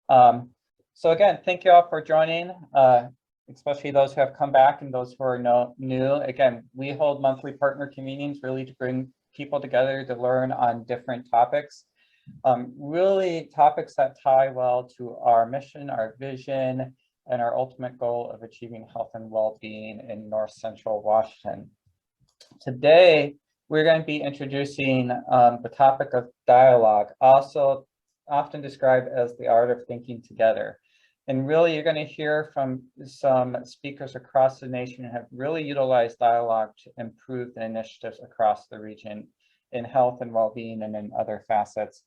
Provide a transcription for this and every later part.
So again, thank you all for joining, especially those who have come back and those who are new. Again, we hold monthly partner convenings really to bring people together to learn on different topics. Really topics that tie well to our mission, our vision, and our ultimate goal of achieving health and well-being in North Central Washington. Today, we're going to be introducing the topic of dialogue, also often described as the art of thinking together. And really, you're going to hear from some speakers across the nation who have really utilized dialogue to improve the initiatives across the region in health and well-being and in other facets.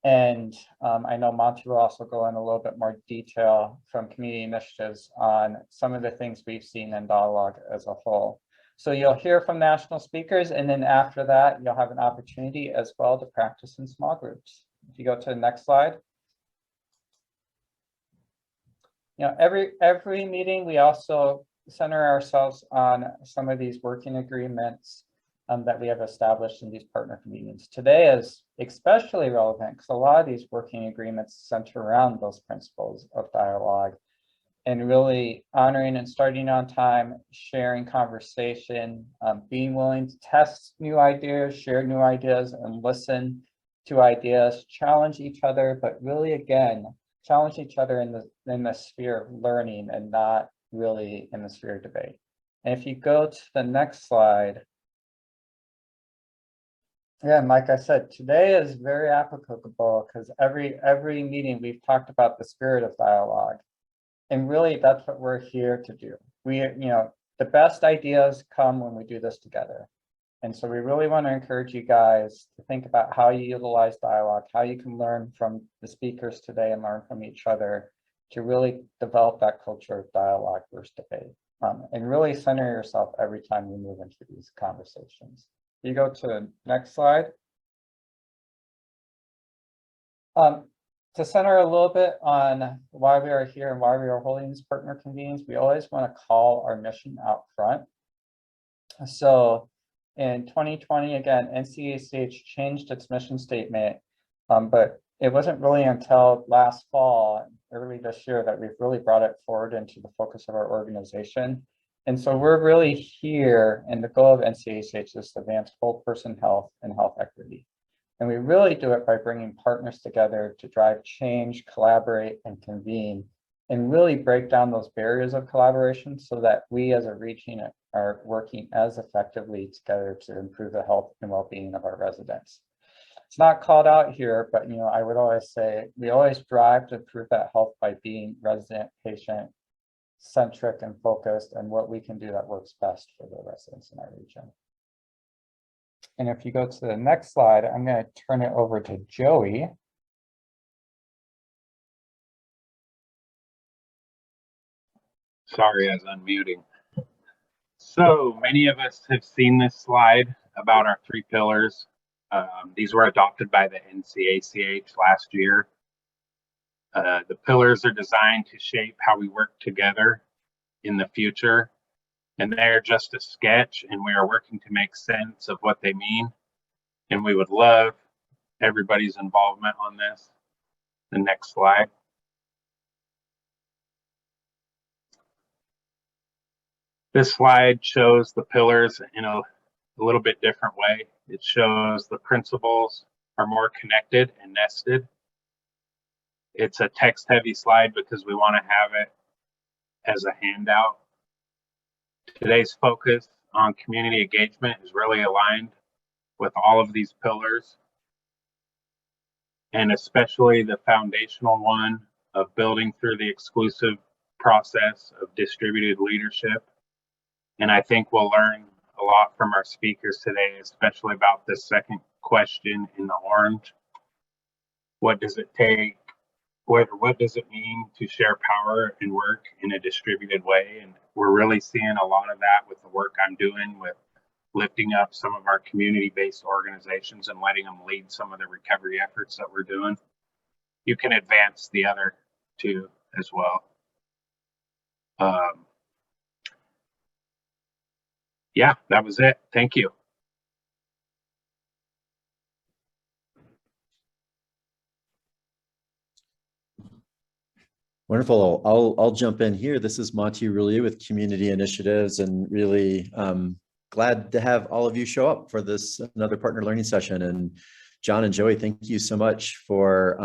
And I know Monty will also go in a little bit more detail from community initiatives on some of the things we've seen in dialogue as a whole. So you'll hear from national speakers, and then after that, you'll have an opportunity as well to practice in small groups. If you go to the next slide. You know, every meeting, we also center ourselves on some of these working agreements that we have established in these partner meetings. Today is especially relevant because a lot of these working agreements center around those principles of dialogue and really honoring and starting on time, sharing conversation, being willing to test new ideas, share new ideas, and listen to ideas, challenge each other, but really, again, challenge each other in the sphere of learning and not really in the sphere of debate. And if you go to the next slide, yeah, and like I said, today is very applicable because every meeting we've talked about the spirit of dialogue. And really, that's what we're here to do. The best ideas come when we do this together. And so we really want to encourage you guys to think about how you utilize dialogue, how you can learn from the speakers today and learn from each other to really develop that culture of dialogue versus debate. And really center yourself every time you move into these conversations. You go to the next slide. To center a little bit on why we are here and why we are holding these partner convenings, we always want to call our mission out front. So in 2020, again, NCACH changed its mission statement, but it wasn't really until last fall, early this year, that we've really brought it forward into the focus of our organization. And so we're really here, and the goal of NCACH is to advance whole person health and health equity. And we really do it by bringing partners together to drive change, collaborate, and convene, and really break down those barriers of collaboration so that we as a region are working as effectively together to improve the health and well-being of our residents. It's not called out here, but I would always say we always strive to improve that health by being resident, patient, centric, and focused on what we can do that works best for the residents in our region. And if you go to the next slide, I'm going to turn it over to Joey. Sorry, I was unmuting. So many of us have seen this slide about our 3 pillars. These were adopted by the NCACH last year. The pillars are designed to shape how we work together in the future. And they're just a sketch, and we are working to make sense of what they mean. And we would love everybody's involvement on this. The next slide. This slide shows the pillars in a little bit different way. It shows the principles are more connected and nested. It's a text-heavy slide because we want to have it as a handout. Today's focus on community engagement is really aligned with all of these pillars, and especially the foundational one of building through the exclusive process of distributed leadership. And I think we'll learn a lot from our speakers today, especially about this second question in the orange. What does it take? What does it mean to share power and work in a distributed way? And we're really seeing a lot of that with the work I'm doing with lifting up some of our community-based organizations and letting them lead some of the recovery efforts that we're doing. You can advance the other 2 as well. Yeah, that was it. Thank you. Wonderful. I'll jump in here. This is Monty Roulier with Community Initiatives, and really glad to have all of you show up for this another partner learning session. And John and Joey, thank you so much for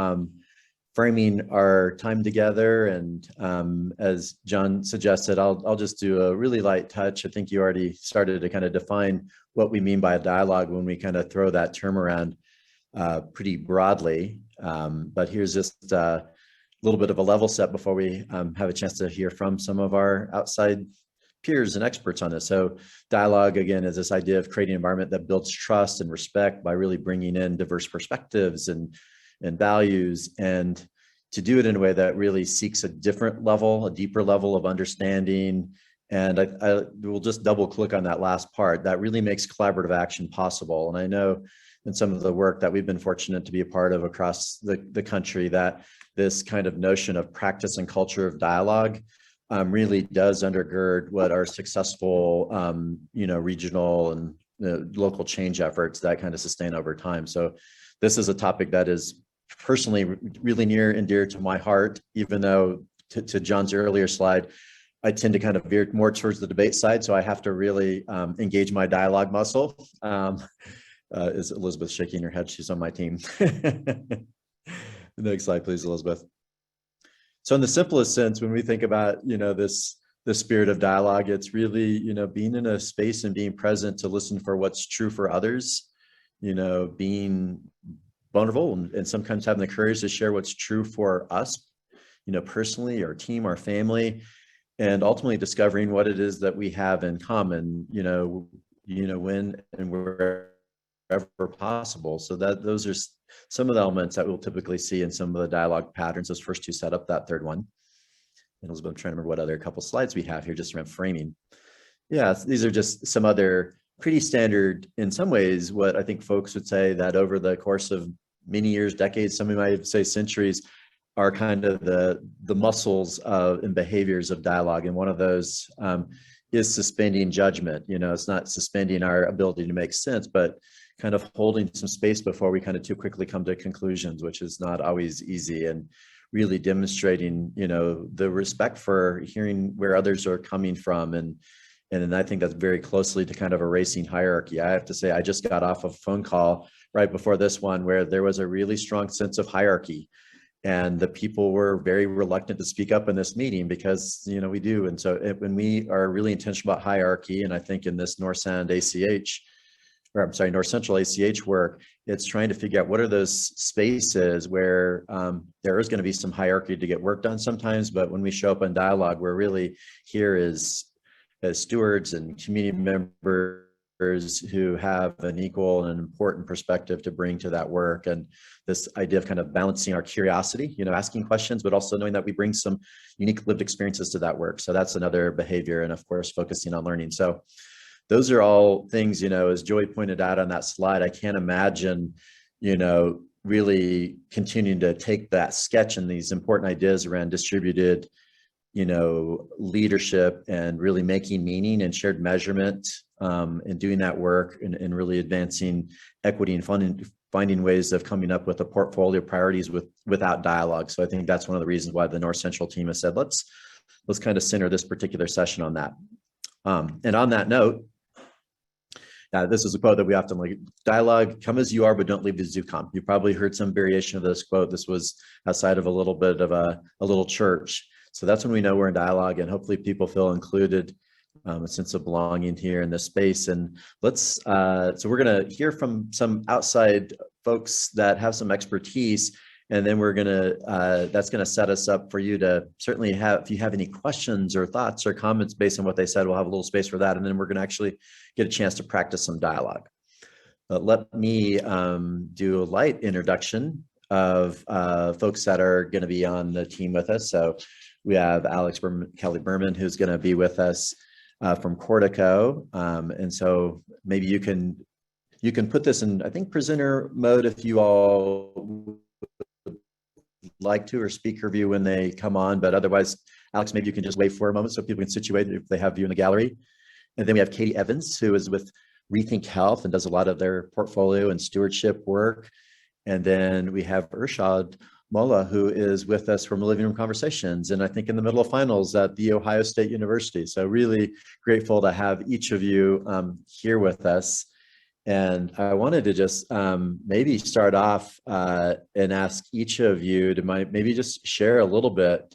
framing our time together. And as John suggested, I'll just do a really light touch. I think you already started to kind of define what we mean by a dialogue when we kind of throw that term around pretty broadly. But here's just a little bit of a level set before we have a chance to hear from some of our outside peers and experts on this. So dialogue, again, is this idea of creating an environment that builds trust and respect by really bringing in diverse perspectives and values, and to do it in a way that really seeks a different level, a deeper level of understanding. And I will just double click on that last part. That really makes collaborative action possible. And I know in some of the work that we've been fortunate to be a part of across the country, that this kind of notion of practice and culture of dialogue really does undergird what are successful, regional and local change efforts that kind of sustain over time. So this is a topic that is personally really near and dear to my heart, even though to John's earlier slide, I tend to kind of veer more towards the debate side. So I have to really engage my dialogue muscle. Is Elizabeth shaking her head? She's on my team. The next slide, please, Elizabeth. So in the simplest sense, when we think about, the spirit of dialogue, it's really, being in a space and being present to listen for what's true for others, being vulnerable and sometimes having the courage to share what's true for us, personally, our team, our family, and ultimately discovering what it is that we have in common, when and wherever possible. So that those are some of the elements that we'll typically see in some of the dialogue patterns. Those first two set up that third one. And Elizabeth, I'm trying to remember what other couple slides we have here just around framing. Yeah, these are just some other pretty standard, in some ways, what I think folks would say that over the course of many years, decades, some might say centuries, are kind of the muscles and behaviors of dialogue. And one of those is suspending judgment. It's not suspending our ability to make sense, but kind of holding some space before we kind of too quickly come to conclusions, which is not always easy, and really demonstrating, the respect for hearing where others are coming from. And I think that's very closely to kind of erasing hierarchy. I have to say, I just got off a phone call right before this one where there was a really strong sense of hierarchy. And the people were very reluctant to speak up in this meeting because, we do. And so when we are really intentional about hierarchy, and I think in this North Central ACH work, it's trying to figure out what are those spaces where there is going to be some hierarchy to get work done sometimes. But when we show up in dialogue, we're really here as stewards and community members who have an equal and important perspective to bring to that work. And this idea of kind of balancing our curiosity, asking questions, but also knowing that we bring some unique lived experiences to that work. So that's another behavior. And of course, focusing on learning. So those are all things, as Joey pointed out on that slide, I can't imagine, really continuing to take that sketch and these important ideas around distributed, leadership and really making meaning and shared measurement and doing that work and really advancing equity and finding ways of coming up with a portfolio of priorities without dialogue. So I think that's one of the reasons why the North Central team has said, let's kind of center this particular session on that. And on that note, this is a quote that we often like: dialogue, come as you are, but don't leave the zoo come. You probably heard some variation of this quote. This was outside of a little bit of a little church. So that's when we know we're in dialogue, and hopefully people feel included, a sense of belonging here in this space. And so we're going to hear from some outside folks that have some expertise, and then that's going to set us up for you to certainly if you have any questions or thoughts or comments based on what they said, we'll have a little space for that. And then we're going to actually get a chance to practice some dialogue. But let me do a light introduction of folks that are going to be on the team with us. So we have Kelly Berman, who's going to be with us from Cortico. And so maybe you can put this in, I think, presenter mode if you all like to, or speaker view when they come on. But otherwise, Alex, maybe you can just wait for a moment so people can situate if they have you in the gallery. And then we have Katy Evans, who is with ReThink Health and does a lot of their portfolio and stewardship work. And then we have Irshad Molla, who is with us from Living Room Conversations, and I think in the middle of finals at The Ohio State University. So really grateful to have each of you here with us. And I wanted to just maybe start off and ask each of you to maybe just share a little bit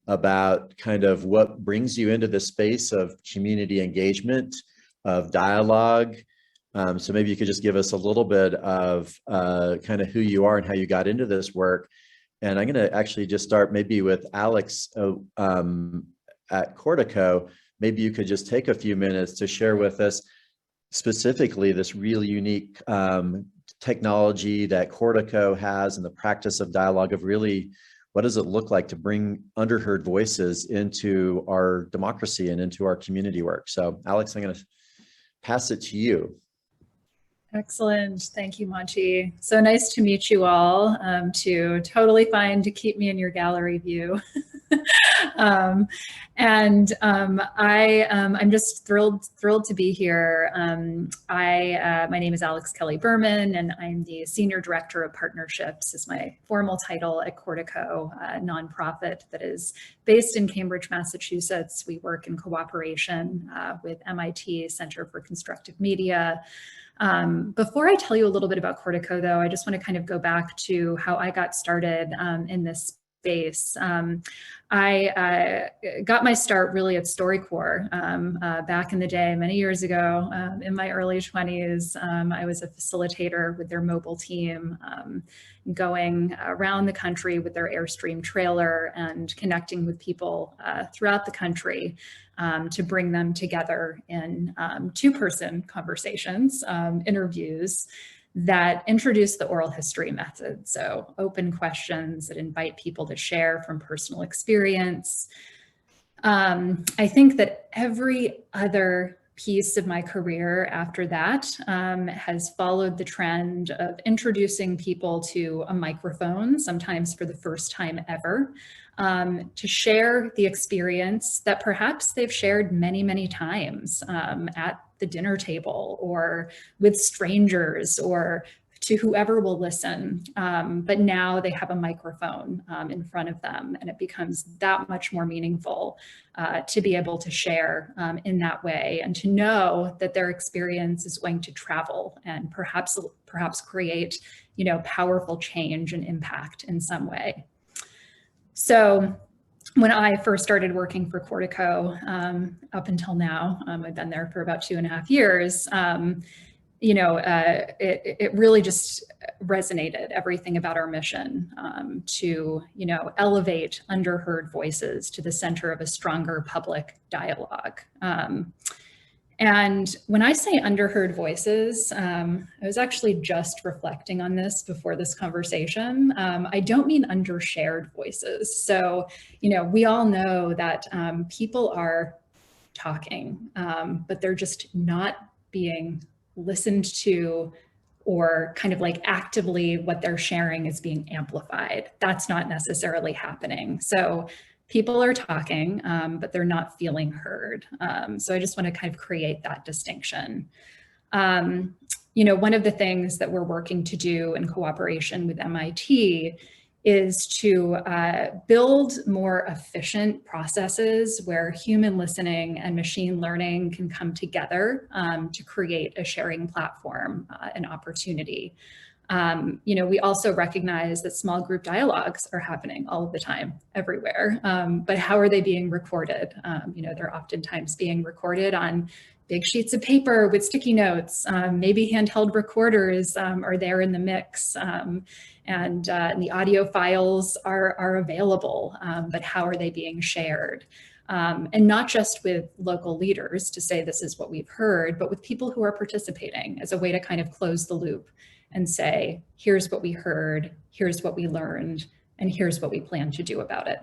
about kind of what brings you into the space of community engagement, of dialogue. So maybe you could just give us a little bit of kind of who you are and how you got into this work. And I'm going to actually just start maybe with Alex at Cortico. Maybe you could just take a few minutes to share with us specifically this really unique technology that Cortico has and the practice of dialogue of really, what does it look like to bring underheard voices into our democracy and into our community work? So Alex, I'm going to pass it to you. Excellent. Thank you, Monty. So nice to meet you all. Totally fine to keep me in your gallery view. I'm just thrilled to be here. My name is Alex Kelly Berman, and I'm the Senior Director of Partnerships, is my formal title at Cortico, a nonprofit that is based in Cambridge, Massachusetts. We work in cooperation with MIT Center for Constructive Media. Before I tell you a little bit about Cortico, though, I just want to kind of go back to how I got started in this space. I got my start really at StoryCorps back in the day, many years ago. In my early 20s, I was a facilitator with their mobile team, going around the country with their Airstream trailer and connecting with people throughout the country to bring them together in two-person conversations, interviews that introduce the oral history method. So open questions that invite people to share from personal experience. I think that every other piece of my career after that has followed the trend of introducing people to a microphone, sometimes for the first time ever, to share the experience that perhaps they've shared many, many times at the dinner table or with strangers or to whoever will listen. But now they have a microphone in front of them, and it becomes that much more meaningful to be able to share in that way and to know that their experience is going to travel and perhaps create, powerful change and impact in some way. So when I first started working for Cortico, up until now, I've been there for about 2.5 years, it really just resonated, everything about our mission to, elevate underheard voices to the center of a stronger public dialogue. And when I say underheard voices, I was actually just reflecting on this before this conversation. I don't mean undershared voices. So, we all know that people are talking, but they're just not being listened to, or kind of like actively what they're sharing is being amplified. That's not necessarily happening. So people are talking, but they're not feeling heard. So I just want to kind of create that distinction. One of the things that we're working to do in cooperation with MIT is to build more efficient processes where human listening and machine learning can come together to create a sharing platform, an opportunity. We also recognize that small group dialogues are happening all of the time, everywhere. But how are they being recorded? They're oftentimes being recorded on big sheets of paper with sticky notes. Maybe handheld recorders are there in the mix, and the audio files are available, but how are they being shared? And not just with local leaders to say this is what we've heard, but with people who are participating as a way to kind of close the loop and say, here's what we heard, here's what we learned, and here's what we plan to do about it.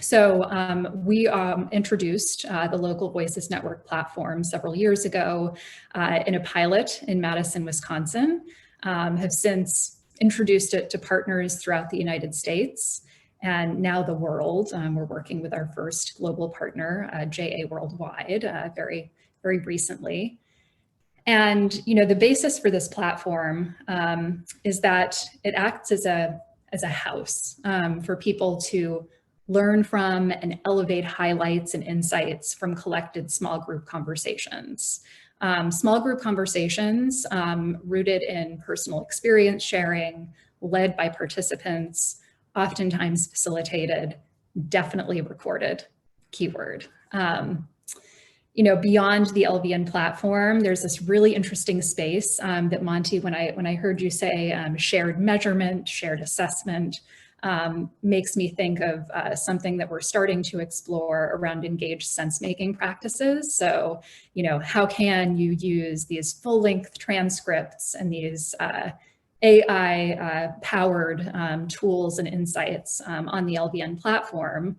So we introduced the Local Voices Network platform several years ago in a pilot in Madison, Wisconsin, have since introduced it to partners throughout the United States and now the world. We're working with our first global partner, JA Worldwide, very, very recently. And the basis for this platform is that it acts as a as a house for people to learn from and elevate highlights and insights from collected small group conversations. Small group conversations rooted in personal experience sharing, led by participants, oftentimes facilitated, definitely recorded, keyword. You know, beyond the LVN platform, there's this really interesting space that Monty, when I heard you say shared measurement, shared assessment, makes me think of something that we're starting to explore around engaged sense-making practices. So, you know, how can you use these full-length transcripts and these AI-powered tools and insights on the LVN platform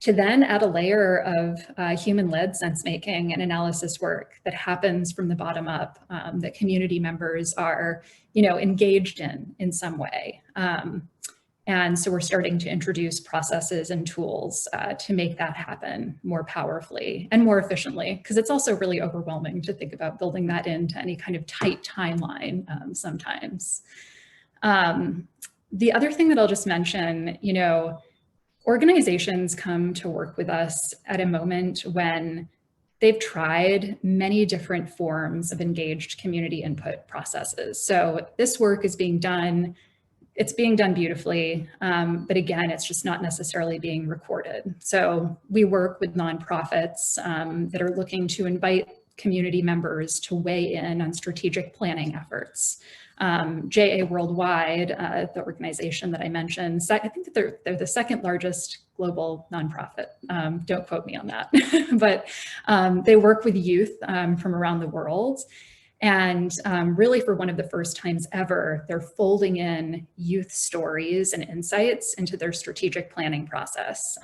to then add a layer of human-led sense-making and analysis work that happens from the bottom up, that community members are, you know, engaged in some way. And so we're starting to introduce processes and tools to make that happen more powerfully and more efficiently, because it's also really overwhelming to think about building that into any kind of tight timeline sometimes. The other thing that I'll just mention, you know, organizations come to work with us at a moment when they've tried many different forms of engaged community input processes. So this work is being done, it's being done beautifully, but again, it's just not necessarily being recorded. So we work with nonprofits that are looking to invite community members to weigh in on strategic planning efforts. JA Worldwide, the organization that I mentioned, I think that they're the second largest global nonprofit. Don't quote me on that, but they work with youth from around the world. And really for one of the first times ever, they're folding in youth stories and insights into their strategic planning process.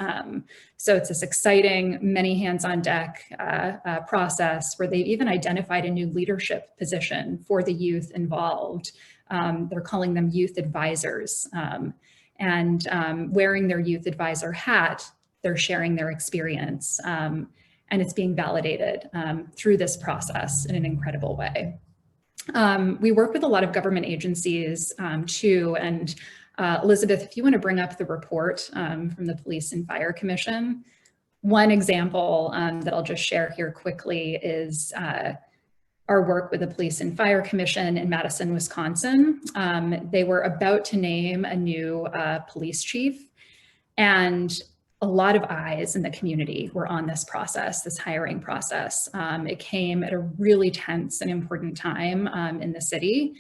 So it's this exciting, many hands on deck process where they've even identified a new leadership position for the youth involved. They're calling them youth advisors. And wearing their youth advisor hat, they're sharing their experience. And it's being validated through this process in an incredible way. We work with a lot of government agencies too, and Elizabeth, if you want to bring up the report from the Police and Fire Commission, one example that I'll just share here quickly is our work with the Police and Fire Commission in Madison, Wisconsin. They were about to name a new police chief, and a lot of eyes in the community were on this process, this hiring process. It came at a really tense and important time in the city,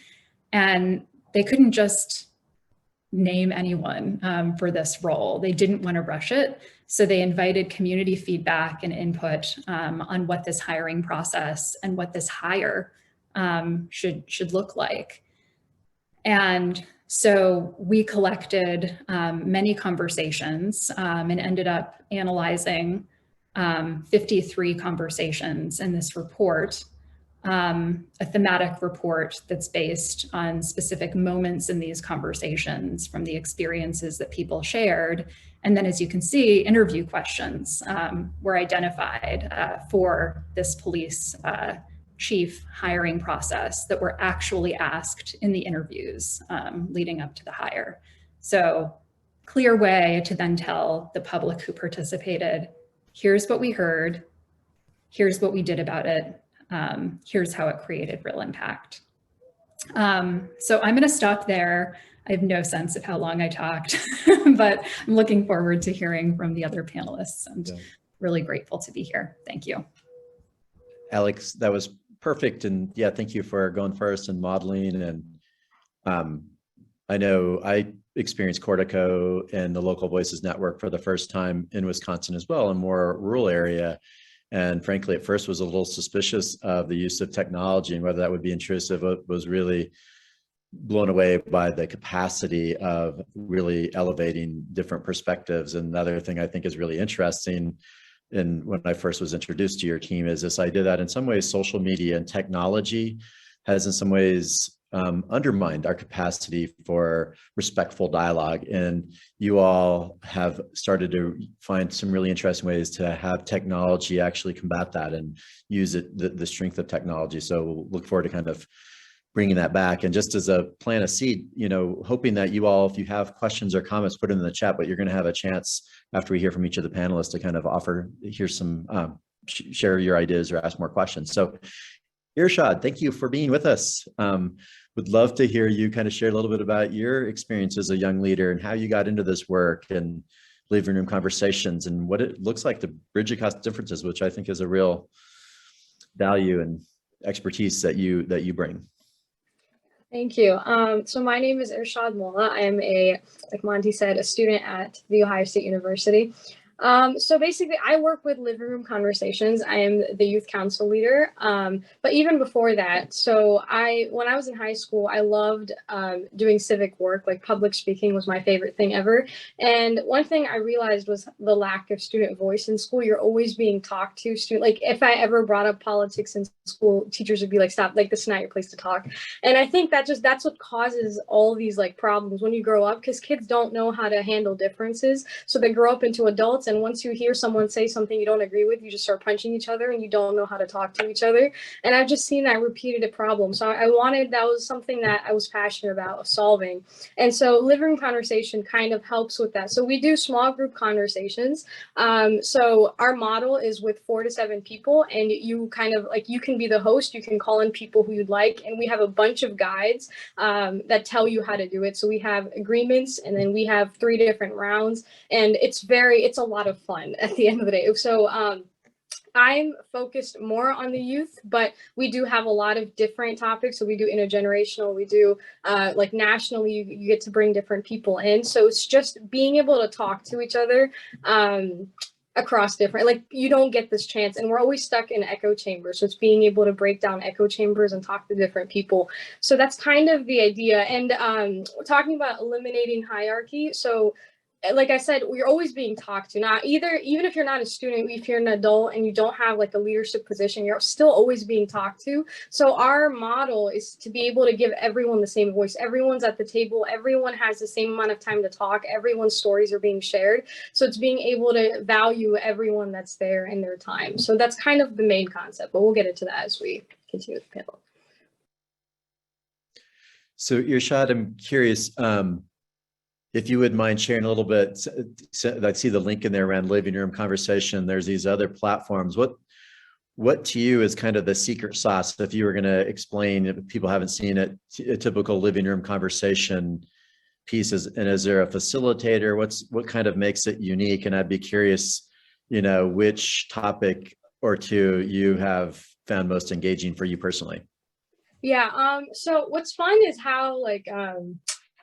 and they couldn't just name anyone for this role. They didn't want to rush it, so they invited community feedback and input on what this hiring process and what this hire should look like. And so we collected many conversations and ended up analyzing 53 conversations in this report, a thematic report that's based on specific moments in these conversations from the experiences that people shared. And then, as you can see, interview questions were identified for this police chief hiring process that were actually asked in the interviews leading up to the hire. So clear way to then tell the public who participated, here's what we heard, here's what we did about it, here's how it created real impact. So I'm gonna stop there. I have no sense of how long I talked, but I'm looking forward to hearing from the other panelists and really grateful to be here. Thank you. Alex, that was perfect. And yeah, thank you for going first and modeling. And I know I experienced Cortico and the Local Voices Network for the first time in Wisconsin as well, in a more rural area. And frankly, at first was a little suspicious of the use of technology and whether that would be intrusive. I was really blown away by the capacity of really elevating different perspectives. And another thing I think is really interesting, and when I first was introduced to your team, is this idea that in some ways social media and technology has in some ways undermined our capacity for respectful dialogue. And you all have started to find some really interesting ways to have technology actually combat that and use it, the strength of technology. So we'll look forward to kind of bringing that back. And just as a plant a seed, hoping that you all, if you have questions or comments, put them in the chat, but you're going to have a chance after we hear from each of the panelists to kind of hear some, share your ideas or ask more questions. So Irshad, thank you for being with us. Would love to hear you kind of share a little bit about your experience as a young leader and how you got into this work and living room conversations and what it looks like to bridge across differences, which I think is a real value and expertise that you bring. Thank you. So my name is Irshad Molla. I am like Monty said, a student at The Ohio State University. So basically I work with living room conversations. I am the youth council leader. But even before that, so when I was in high school, I loved doing civic work. Like public speaking was my favorite thing ever. And one thing I realized was the lack of student voice in school. You're always being talked to. Like if I ever brought up politics in school, teachers would be like, stop, like this is not your place to talk. And I think that's what causes all these like problems when you grow up, because kids don't know how to handle differences. So they grow up into adults. And once you hear someone say something you don't agree with, you just start punching each other and you don't know how to talk to each other. And I've just seen that repeated problem. So that was something that I was passionate about solving. And so living room conversation kind of helps with that. So we do small group conversations. So our model is with 4 to 7 people, and you kind of like, you can be the host, you can call in people who you'd like. And we have a bunch of guides that tell you how to do it. So we have agreements, and then we have 3 different rounds, and it's a lot of fun at the end of the day. So I'm focused more on the youth, but we do have a lot of different topics. So we do intergenerational, we do like nationally, you get to bring different people in. So it's just being able to talk to each other across different, like you don't get this chance, and we're always stuck in echo chambers. So it's being able to break down echo chambers and talk to different people. So that's kind of the idea. And talking about eliminating hierarchy. So like I said, we're always being talked to. Not even if you're not a student, if you're an adult and you don't have like a leadership position, you're still always being talked to. So our model is to be able to give everyone the same voice. Everyone's at the table. Everyone has the same amount of time to talk. Everyone's stories are being shared. So it's being able to value everyone that's there in their time. So that's kind of the main concept, but we'll get into that as we continue with the panel. So Irshad, I'm curious, if you would mind sharing a little bit. I see the link in there around living room conversation. There's these other platforms. What to you is kind of the secret sauce, if you were going to explain, if people haven't seen it, a typical living room conversation pieces? And is there a facilitator? What kind of makes it unique? And I'd be curious, which topic or two you have found most engaging for you personally. Yeah. So what's fun is how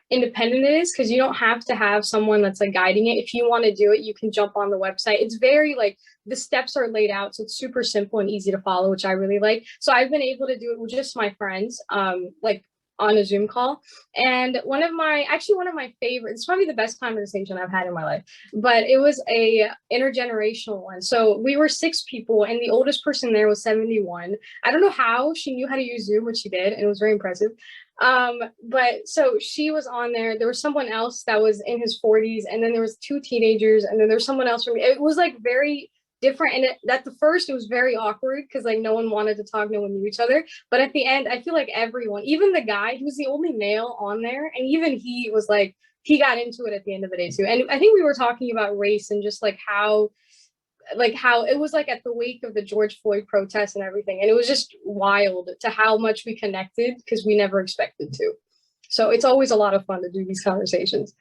independent it is, because you don't have to have someone that's like guiding it. If you want to do it, you can jump on the website. It's very like the steps are laid out, so it's super simple and easy to follow, which I really like. So I've been able to do it with just my friends, like on a Zoom call. And one of my favorites, it's probably the best conversation I've had in my life, but it was a intergenerational one. So we were 6 people, and the oldest person there was 71. I don't know how she knew how to use Zoom, but she did, and it was very impressive. But so she was on there. There was someone else that was in his 40s, and then there was 2 teenagers, and then there was someone else from me. It was like very different, and at the first it was very awkward because like no one wanted to talk, no one knew each other. But at the end, I feel like everyone, even the guy, he was the only male on there, and even he was like, he got into it at the end of the day too. And I think we were talking about race and just like how it was like at the wake of the George Floyd protests and everything. And it was just wild to how much we connected, because we never expected to. So it's always a lot of fun to do these conversations.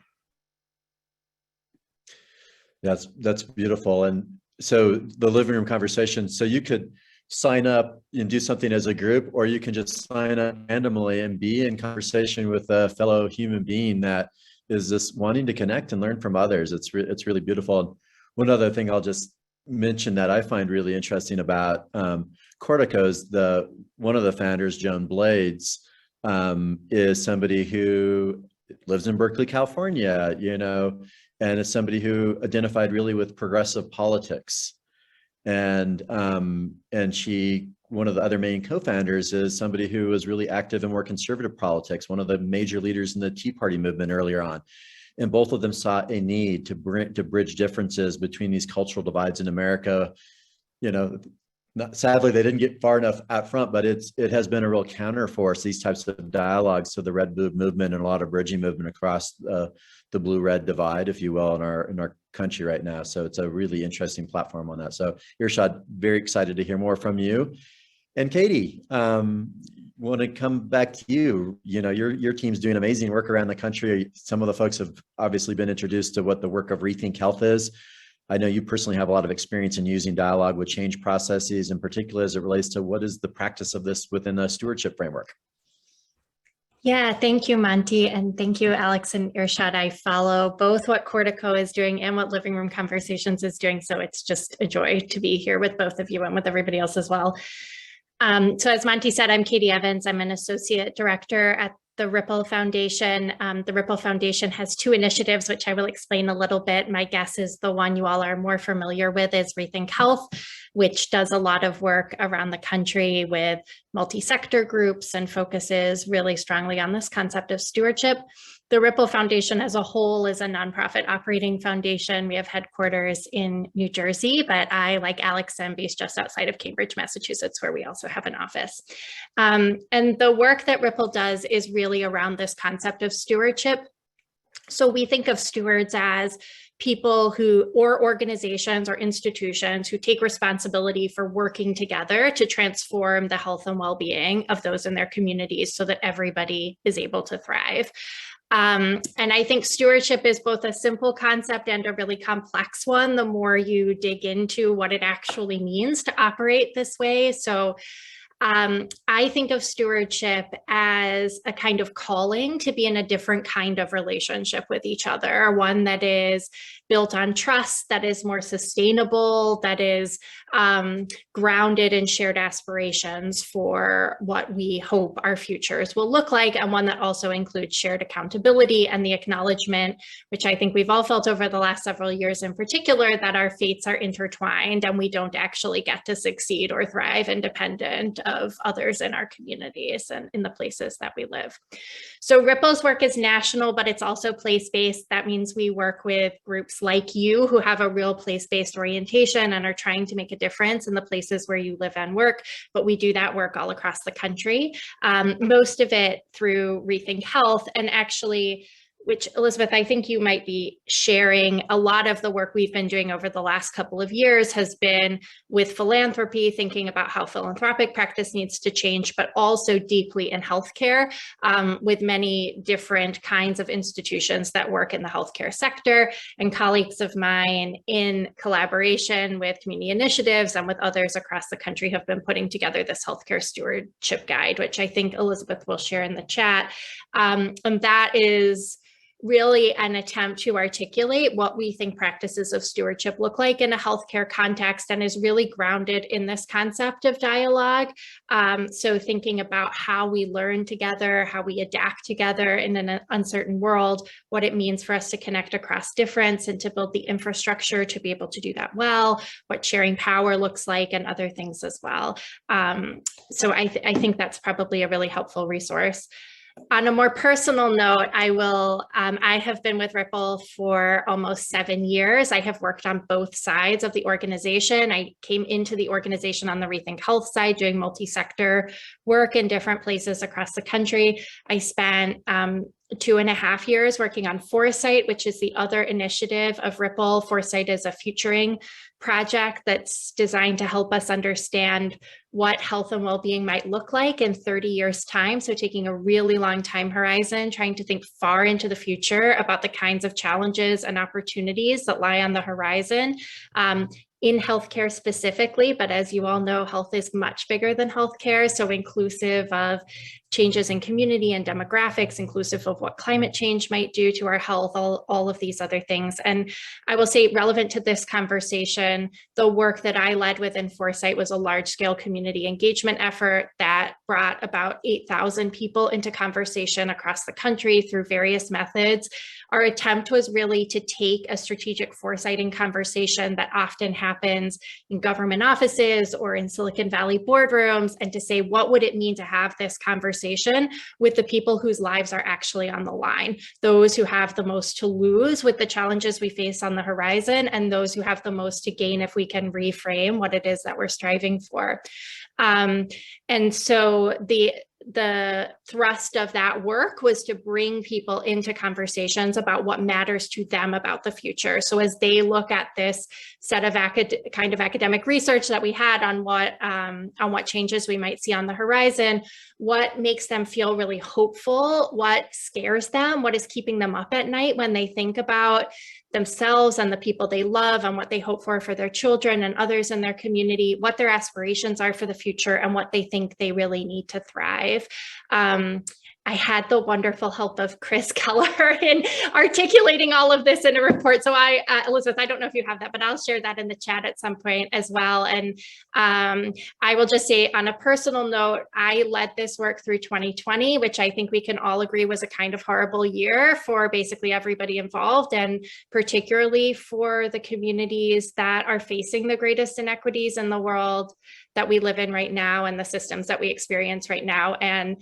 That's beautiful. And so the living room conversation, so you could sign up and do something as a group, or you can just sign up randomly and be in conversation with a fellow human being that is just wanting to connect and learn from others. It's really beautiful. And one other thing I'll just mention that I find really interesting about Cortico is one of the founders, Joan Blades, is somebody who lives in Berkeley, California, and is somebody who identified really with progressive politics. And she, one of the other main co-founders, is somebody who was really active in more conservative politics, one of the major leaders in the Tea Party movement earlier on. And both of them saw a need to bridge differences between these cultural divides in America. Sadly, they didn't get far enough out front, but it has been a real counter force, these types of dialogues. So the red blue movement and a lot of bridging movement across the blue red divide, if you will, in our country right now. So it's a really interesting platform on that. So Irshad, very excited to hear more from you. And Katy, want to come back to you. You know, your team's doing amazing work around the country. Some of the folks have obviously been introduced to what the work of ReThink Health is. I know you personally have a lot of experience in using dialogue with change processes, in particular as it relates to what is the practice of this within a stewardship framework. Yeah, thank you, Monty. And thank you, Alex and Irshad. I follow both what Cortico is doing and what Living Room Conversations is doing. So it's just a joy to be here with both of you and with everybody else as well. So as Monty said, I'm Katy Evans. I'm an associate director at the Ripple Foundation. The Ripple Foundation has two initiatives, which I will explain a little bit. My guess is the one you all are more familiar with is ReThink Health, which does a lot of work around the country with multi-sector groups and focuses really strongly on this concept of stewardship. The Ripple Foundation as a whole is a nonprofit operating foundation. We have headquarters in New Jersey, but I, like Alex, am based just outside of Cambridge, Massachusetts, where we also have an office. And the work that Ripple does is really around this concept of stewardship. So we think of stewards as people who, or organizations or institutions who take responsibility for working together to transform the health and well-being of those in their communities so that everybody is able to thrive. And I think stewardship is both a simple concept and a really complex one, the more you dig into what it actually means to operate this way. So I think of stewardship as a kind of calling to be in a different kind of relationship with each other, one that is built on trust, that is more sustainable, that is grounded in shared aspirations for what we hope our futures will look like, and one that also includes shared accountability and the acknowledgement, which I think we've all felt over the last several years in particular, that our fates are intertwined and we don't actually get to succeed or thrive independent of others in our communities and in the places that we live. So Ripple's work is national, but it's also place-based. That means we work with groups like you who have a real place-based orientation and are trying to make a difference in the places where you live and work, but we do that work all across the country, most of it through ReThink Health. And actually, which Elizabeth, I think you might be sharing, a lot of the work we've been doing over the last couple of years has been with philanthropy, thinking about how philanthropic practice needs to change, but also deeply in healthcare, with many different kinds of institutions that work in the healthcare sector, and colleagues of mine in collaboration with community initiatives and with others across the country have been putting together this healthcare stewardship guide, which I think Elizabeth will share in the chat. And that is really an attempt to articulate what we think practices of stewardship look like in a healthcare context, and is really grounded in this concept of dialogue. So thinking about how we learn together, how we adapt together in an uncertain world, what it means for us to connect across difference and to build the infrastructure to be able to do that well, what sharing power looks like, and other things as well. So I think that's probably a really helpful resource. On a more personal note, I have been with Ripple for almost 7 years. I have worked on both sides of the organization. I came into the organization on the ReThink Health side, doing multi-sector work in different places across the country. I spent 2.5 years working on Foresight, which is the other initiative of Ripple. Foresight is a futuring project that's designed to help us understand what health and well-being might look like in 30 years' time. So taking a really long time horizon, trying to think far into the future about the kinds of challenges and opportunities that lie on the horizon. In healthcare specifically, but as you all know, health is much bigger than healthcare. So inclusive of changes in community and demographics, inclusive of what climate change might do to our health, all of these other things. And I will say, relevant to this conversation, the work that I led within Foresight was a large-scale community engagement effort that brought about 8,000 people into conversation across the country through various methods. Our attempt was really to take a strategic foresighting conversation that often happens happens in government offices or in Silicon Valley boardrooms, and to say, what would it mean to have this conversation with the people whose lives are actually on the line, those who have the most to lose with the challenges we face on the horizon, and those who have the most to gain if we can reframe what it is that we're striving for. And so the thrust of that work was to bring people into conversations about what matters to them about the future. So as they look at this set of kind of academic research that we had on what changes we might see on the horizon, what makes them feel really hopeful, what scares them, what is keeping them up at night when they think about themselves and the people they love and what they hope for their children and others in their community, what their aspirations are for the future, and what they think they really need to thrive. I had the wonderful help of Chris Keller in articulating all of this in a report. So Elizabeth, I don't know if you have that, but I'll share that in the chat at some point as well. And I will just say, on a personal note, I led this work through 2020, which I think we can all agree was a kind of horrible year for basically everybody involved, and particularly for the communities that are facing the greatest inequities in the world that we live in right now and the systems that we experience right now. And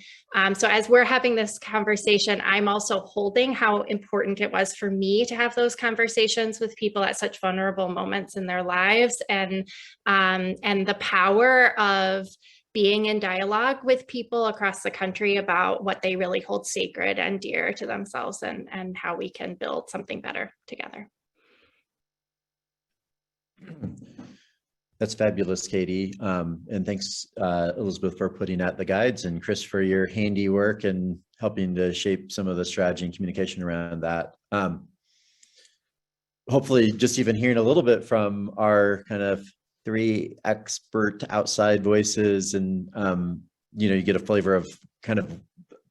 so as we're having this conversation, I'm also holding how important it was for me to have those conversations with people at such vulnerable moments in their lives, and the power of being in dialogue with people across the country about what they really hold sacred and dear to themselves, and how we can build something better together. That's fabulous, Katie. And thanks, Elizabeth, for putting out the guides, and Chris for your handiwork and helping to shape some of the strategy and communication around that. Hopefully, just even hearing a little bit from our kind of three expert outside voices, and you get a flavor of kind of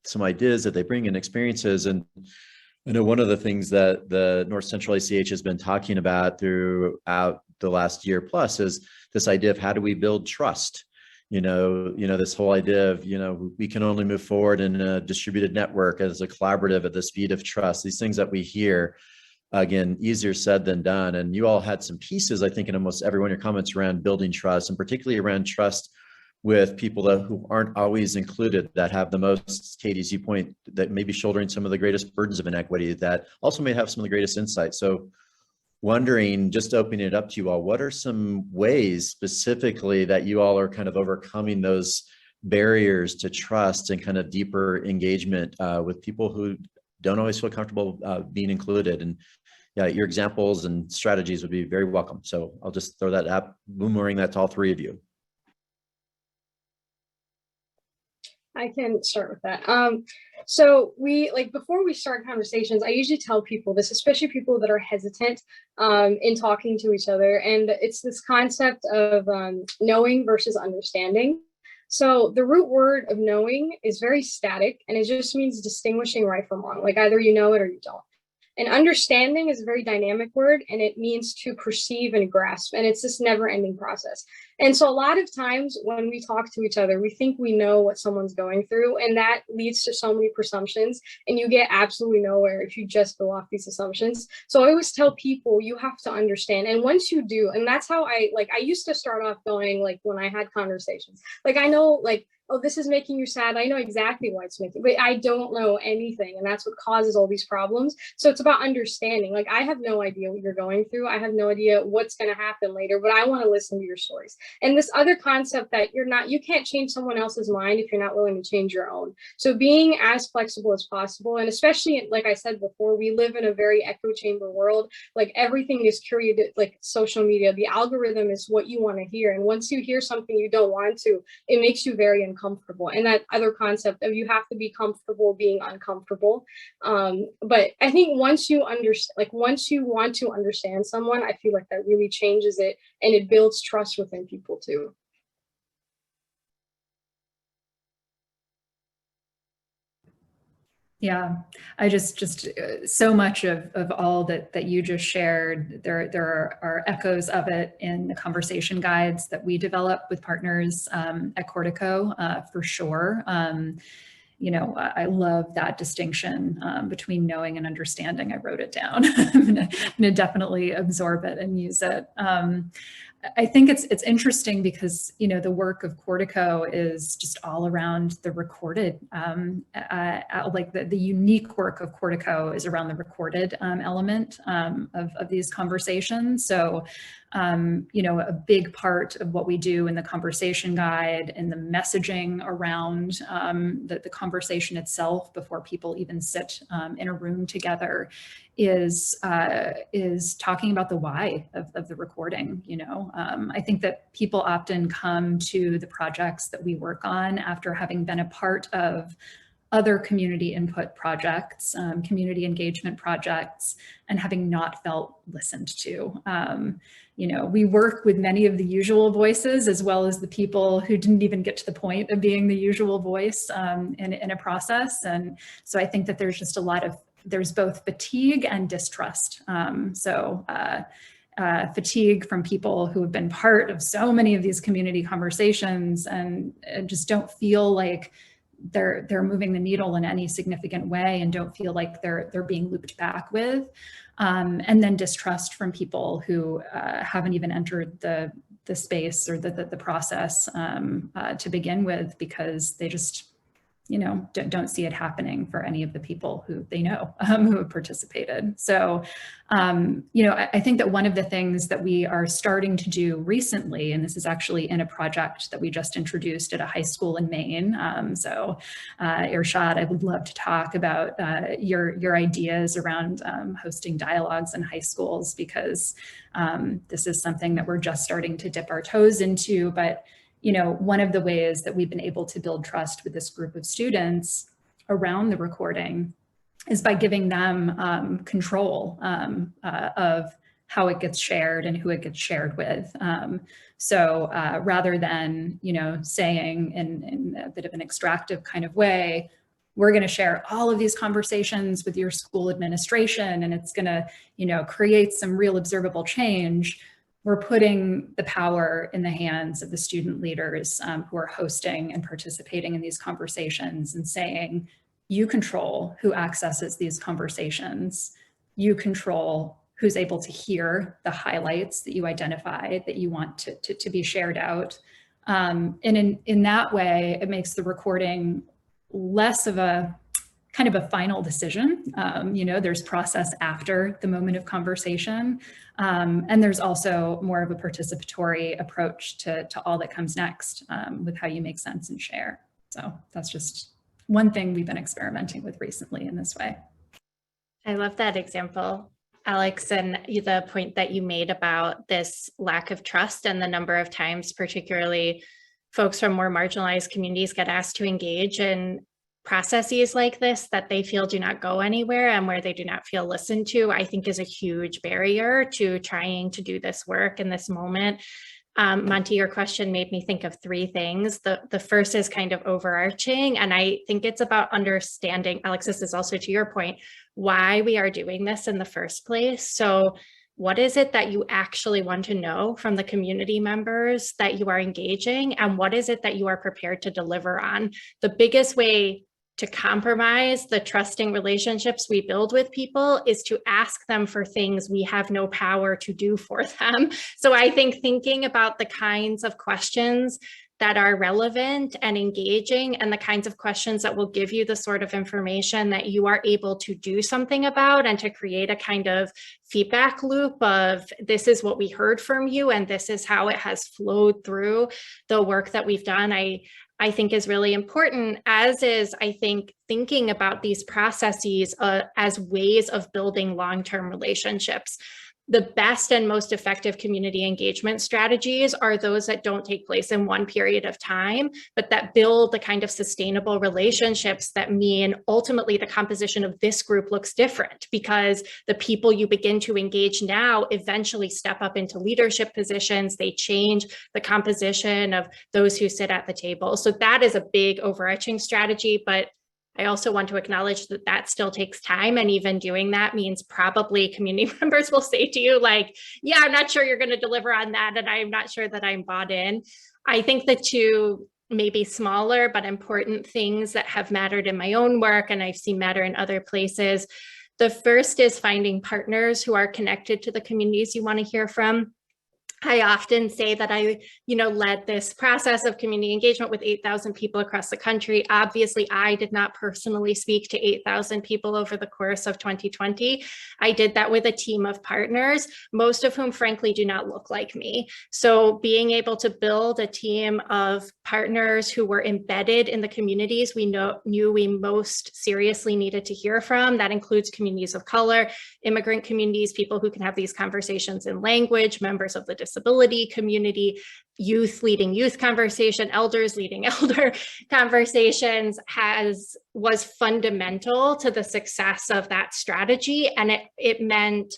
some ideas that they bring and experiences. And I know one of the things that the North Central ACH has been talking about throughout the last year plus is this idea of how do we build trust? This whole idea of, we can only move forward in a distributed network as a collaborative at the speed of trust. These things that we hear, again, easier said than done. And you all had some pieces, I think, in almost every one of your comments around building trust, and particularly around trust with people who aren't always included, that have the most, Katie, as you point, that may be shouldering some of the greatest burdens of inequity, that also may have some of the greatest insights. So wondering, just opening it up to you all, what are some ways specifically that you all are kind of overcoming those barriers to trust and kind of deeper engagement with people who don't always feel comfortable being included? And yeah, your examples and strategies would be very welcome. So I'll just throw that up, boomerang that to all three of you. I can start with that. So before we start conversations, I usually tell people this, especially people that are hesitant in talking to each other. And it's this concept of knowing versus understanding. So the root word of knowing is very static, and it just means distinguishing right from wrong. Like either you know it or you don't. And understanding is a very dynamic word, and it means to perceive and grasp. And it's this never-ending process. And so a lot of times when we talk to each other, we think we know what someone's going through, and that leads to so many presumptions, and you get absolutely nowhere if you just go off these assumptions. So I always tell people you have to understand. And once you do, and that's how I used to start off going, when I had conversations, I know, oh, this is making you sad. I know exactly why it's making, but I don't know anything. And that's what causes all these problems. So it's about understanding. I have no idea what you're going through. I have no idea what's going to happen later, but I want to listen to your stories. And this other concept that you can't change someone else's mind if you're not willing to change your own. So being as flexible as possible. And especially, like I said before, we live in a very echo chamber world. Everything is curated, social media. The algorithm is what you want to hear. And once you hear something you don't want to, it makes you very uncomfortable. And that other concept of you have to be comfortable being uncomfortable. But I think once you understand, once you want to understand someone, I feel like that really changes it, and it builds trust within people too. Yeah, I just so much of all that you just shared, there are echoes of it in the conversation guides that we develop with partners at Cortico, for sure. I love that distinction between knowing and understanding. I wrote it down. I'm gonna definitely absorb it and use it. I think it's interesting because, you know, the work of Cortico is just all around the recorded, like the unique work of Cortico is around the recorded element of these conversations. So, you know, a big part of what we do in the conversation guide and the messaging around the conversation itself before people even sit in a room together is talking about the why of the recording. You know, I think that people often come to the projects that we work on after having been a part of other community input projects, community engagement projects, and having not felt listened to. You know, we work with many of the usual voices as well as the people who didn't even get to the point of being the usual voice in a process. And so I think that there's just there's both fatigue and distrust. Fatigue from people who have been part of so many of these community conversations and just don't feel like they're moving the needle in any significant way and don't feel like they're being looped back with. And then distrust from people who haven't even entered the space or the process to begin with, because they just, you know, don't see it happening for any of the people who they know who have participated. So, you know, I think that one of the things that we are starting to do recently, and this is actually in a project that we just introduced at a high school in Maine. Irshad, I would love to talk about your ideas around hosting dialogues in high schools, because this is something that we're just starting to dip our toes into. But you know, one of the ways that we've been able to build trust with this group of students around the recording is by giving them control of how it gets shared and who it gets shared with. So rather than, you know, saying in a bit of an extractive kind of way, we're going to share all of these conversations with your school administration and it's going to, you know, create some real observable change. We're putting the power in the hands of the student leaders who are hosting and participating in these conversations and saying, you control who accesses these conversations. You control who's able to hear the highlights that you identify that you want to be shared out. And in that way, it makes the recording less of a kind of a final decision. You know, there's process after the moment of conversation. And there's also more of a participatory approach to all that comes next with how you make sense and share. So that's just one thing we've been experimenting with recently in this way. I love that example, Alex, and the point that you made about this lack of trust and the number of times, particularly folks from more marginalized communities get asked to engage in processes like this that they feel do not go anywhere and where they do not feel listened to, I think is a huge barrier to trying to do this work in this moment. Monty, your question made me think of three things. The first is kind of overarching, and I think it's about understanding, Alex, this is also to your point, why we are doing this in the first place. So what is it that you actually want to know from the community members that you are engaging, and what is it that you are prepared to deliver on? The biggest way to compromise the trusting relationships we build with people is to ask them for things we have no power to do for them. So I think thinking about the kinds of questions that are relevant and engaging and the kinds of questions that will give you the sort of information that you are able to do something about and to create a kind of feedback loop of this is what we heard from you and this is how it has flowed through the work that we've done, I think is really important, as is, I think, thinking about these processes as ways of building long-term relationships. The best and most effective community engagement strategies are those that don't take place in one period of time, but that build the kind of sustainable relationships that mean ultimately the composition of this group looks different because the people you begin to engage now eventually step up into leadership positions. They change the composition of those who sit at the table. So that is a big overarching strategy, but I also want to acknowledge that that still takes time. And even doing that means probably community members will say to you like, yeah, I'm not sure you're going to deliver on that. And I'm not sure that I'm bought in. I think the two maybe smaller but important things that have mattered in my own work and I've seen matter in other places. The first is finding partners who are connected to the communities you want to hear from. I often say that I, led this process of community engagement with 8,000 people across the country. Obviously, I did not personally speak to 8,000 people over the course of 2020. I did that with a team of partners, most of whom, frankly, do not look like me. So being able to build a team of partners who were embedded in the communities we knew we most seriously needed to hear from, that includes communities of color, immigrant communities, people who can have these conversations in language, members of the disability community, youth leading youth conversation, elders leading elder conversations, was fundamental to the success of that strategy. And it meant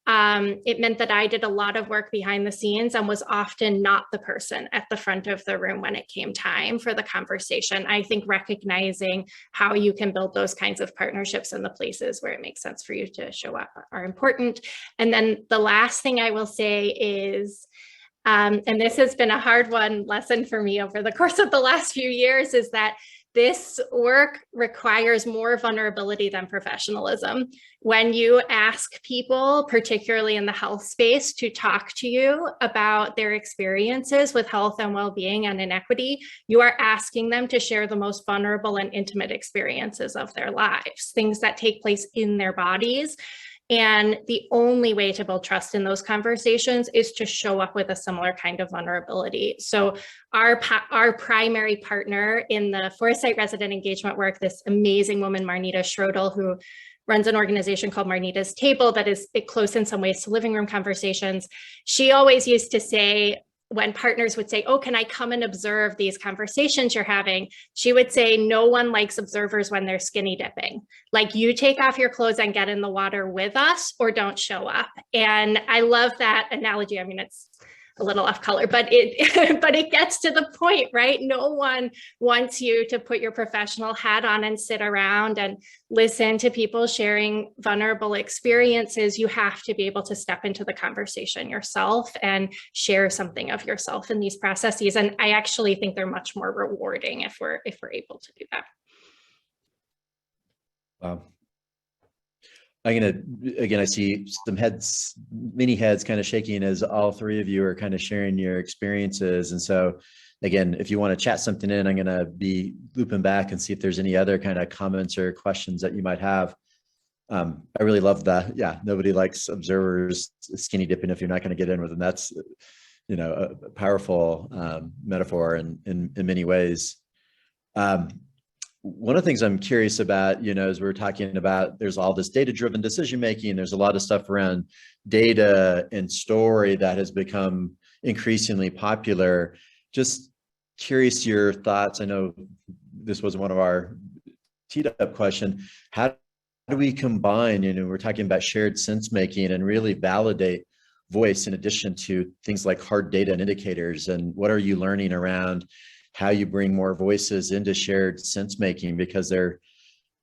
that I did a lot of work behind the scenes and was often not the person at the front of the room when it came time for the conversation. I think recognizing how you can build those kinds of partnerships in the places where it makes sense for you to show up are important. And then the last thing I will say is, and this has been a hard lesson for me over the course of the last few years, is that this work requires more vulnerability than professionalism. When you ask people, particularly in the health space, to talk to you about their experiences with health and well-being and inequity, you are asking them to share the most vulnerable and intimate experiences of their lives, things that take place in their bodies. And the only way to build trust in those conversations is to show up with a similar kind of vulnerability. So our primary partner in the Foresight resident engagement work, this amazing woman, Marnita Schrodel, who runs an organization called Marnita's Table that is close in some ways to living room conversations. She always used to say, when partners would say, oh, can I come and observe these conversations you're having? She would say, no one likes observers when they're skinny dipping. Like, you take off your clothes and get in the water with us or don't show up. And I love that analogy. I mean, it's a little off color, but it gets to the point, right? No one wants you to put your professional hat on and sit around and listen to people sharing vulnerable experiences. You have to be able to step into the conversation yourself and share something of yourself in these processes. And I actually think they're much more rewarding if we're able to do that. Wow. Again, I see some many heads kind of shaking as all three of you are kind of sharing your experiences. And so again, if you want to chat something in, I'm going to be looping back and see if there's any other kind of comments or questions that you might have. I really love that. Yeah, nobody likes observers skinny dipping if you're not going to get in with them. That's, a powerful metaphor in many ways. One of the things I'm curious about, as we're talking about, there's all this data-driven decision-making. There's a lot of stuff around data and story that has become increasingly popular. Just curious your thoughts. I know this was one of our teed-up question. How do we combine, we're talking about shared sense-making and really validate voice in addition to things like hard data and indicators? And what are you learning around how you bring more voices into shared sense making? Because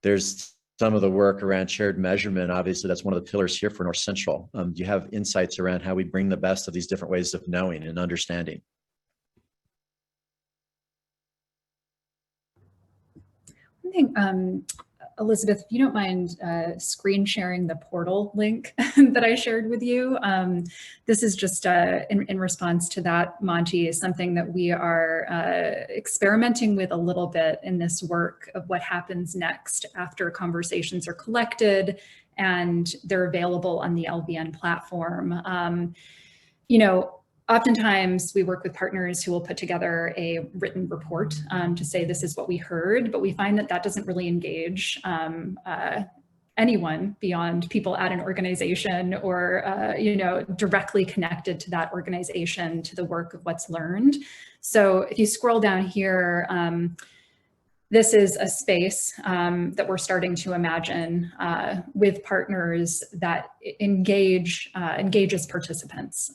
there's some of the work around shared measurement. Obviously, that's one of the pillars here for North Central. Do you have insights around how we bring the best of these different ways of knowing and understanding? I think, Elizabeth, if you don't mind screen sharing the portal link that I shared with you. This is just in response to that, Monty, is something that we are experimenting with a little bit in this work of what happens next after conversations are collected and they're available on the LVN platform. Oftentimes we work with partners who will put together a written report to say this is what we heard, but we find that doesn't really engage anyone beyond people at an organization or directly connected to that organization, to the work of what's learned. So if you scroll down here, this is a space that we're starting to imagine with partners that engages participants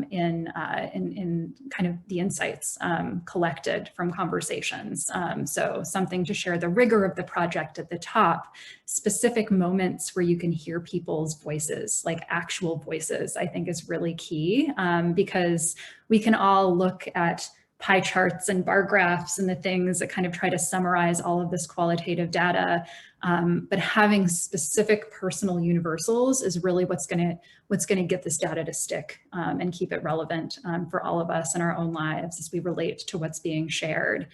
in kind of the insights collected from conversations. So something to share the rigor of the project at the top, specific moments where you can hear people's voices, like actual voices, I think is really key, because we can all look at pie charts and bar graphs and the things that kind of try to summarize all of this qualitative data. But having specific personal universals is really what's going to get this data to stick and keep it relevant for all of us in our own lives as we relate to what's being shared.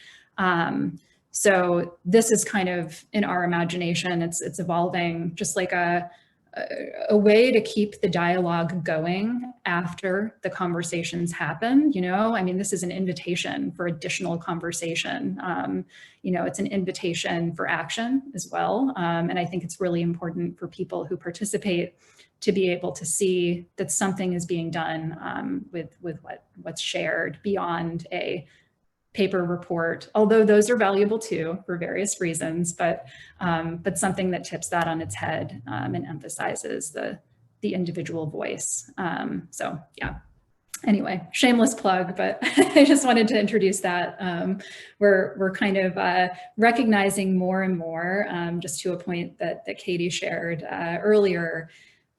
So this is kind of in our imagination, it's evolving just like a way to keep the dialogue going after the conversations happen. You know, I mean, this is an invitation for additional conversation. You know, it's an invitation for action as well. And I think it's really important for people who participate to be able to see that something is being done with what's shared beyond a paper report, although those are valuable too for various reasons, but something that tips that on its head and emphasizes the individual voice. So yeah, anyway, shameless plug, but I just wanted to introduce that. We're kind of recognizing more and more, just to a point that Katy shared earlier,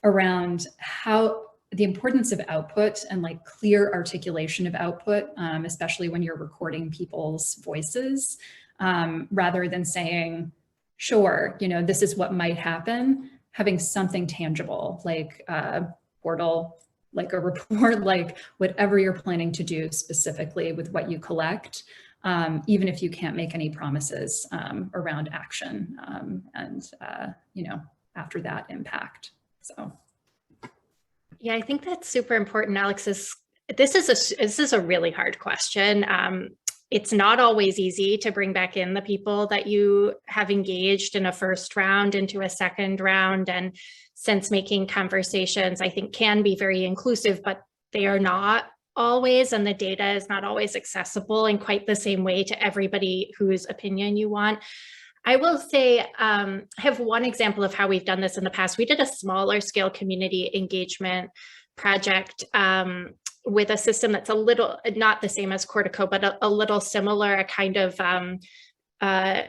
around how the importance of output and like clear articulation of output, especially when you're recording people's voices, rather than saying, sure, you know, this is what might happen, having something tangible, like a portal, like a report, like whatever you're planning to do specifically with what you collect, even if you can't make any promises around action and, you know, after that impact, so. Yeah, I think that's super important, Alex. This is a really hard question. It's not always easy to bring back in the people that you have engaged in a first round into a second round, and sense-making conversations, I think, can be very inclusive, but they are not always, and the data is not always accessible in quite the same way to everybody whose opinion you want. I will say, I have one example of how we've done this in the past. We did a smaller scale community engagement project with a system that's a little, not the same as Cortico, but a little similar, a kind of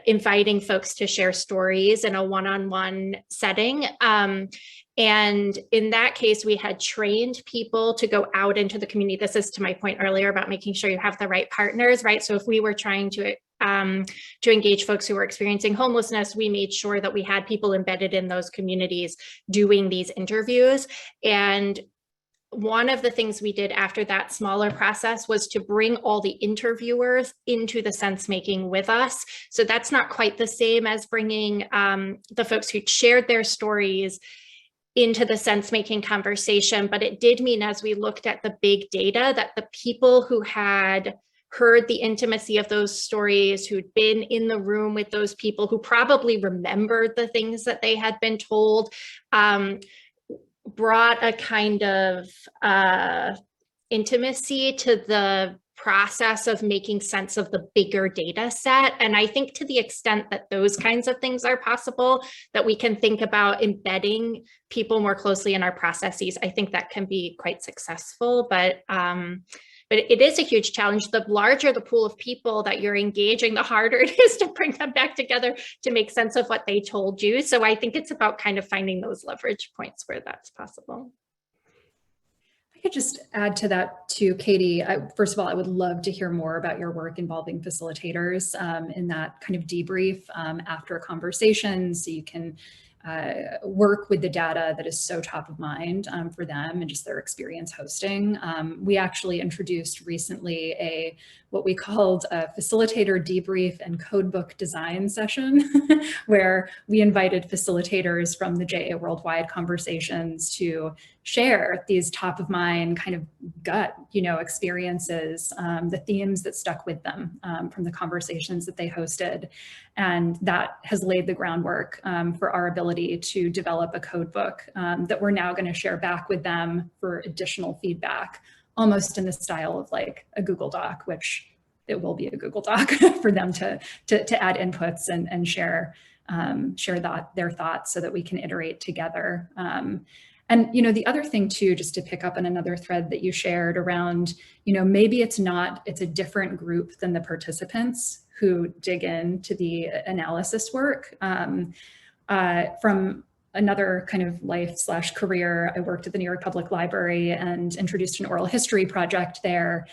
inviting folks to share stories in a one-on-one setting. And in that case, we had trained people to go out into the community. This is to my point earlier about making sure you have the right partners, right? So if we were trying to engage folks who were experiencing homelessness, we made sure that we had people embedded in those communities doing these interviews. And one of the things we did after that smaller process was to bring all the interviewers into the sense making with us. So that's not quite the same as bringing the folks who shared their stories into the sense-making conversation, but it did mean, as we looked at the big data, that the people who had heard the intimacy of those stories, who'd been in the room with those people, who probably remembered the things that they had been told, brought a kind of intimacy to the process of making sense of the bigger data set. And I think to the extent that those kinds of things are possible, that we can think about embedding people more closely in our processes, I think that can be quite successful. But it is a huge challenge. The larger the pool of people that you're engaging, the harder it is to bring them back together to make sense of what they told you. So I think it's about kind of finding those leverage points where that's possible. I could just add to that too, Katy. First of all, I would love to hear more about your work involving facilitators in that kind of debrief after a conversation, so you can work with the data that is so top of mind for them and just their experience hosting. We actually introduced recently what we called a facilitator debrief and codebook design session, where we invited facilitators from the JA Worldwide conversations to share these top of mind kind of gut, experiences, the themes that stuck with them from the conversations that they hosted. And that has laid the groundwork for our ability to develop a code book that we're now going to share back with them for additional feedback, almost in the style of like a Google Doc, which it will be a Google Doc for them to add inputs and share their thoughts so that we can iterate together. And the other thing too, just to pick up on another thread that you shared around, maybe it's a different group than the participants who dig into the analysis work. From another kind of life/career, I worked at the New York Public Library and introduced an oral history project there.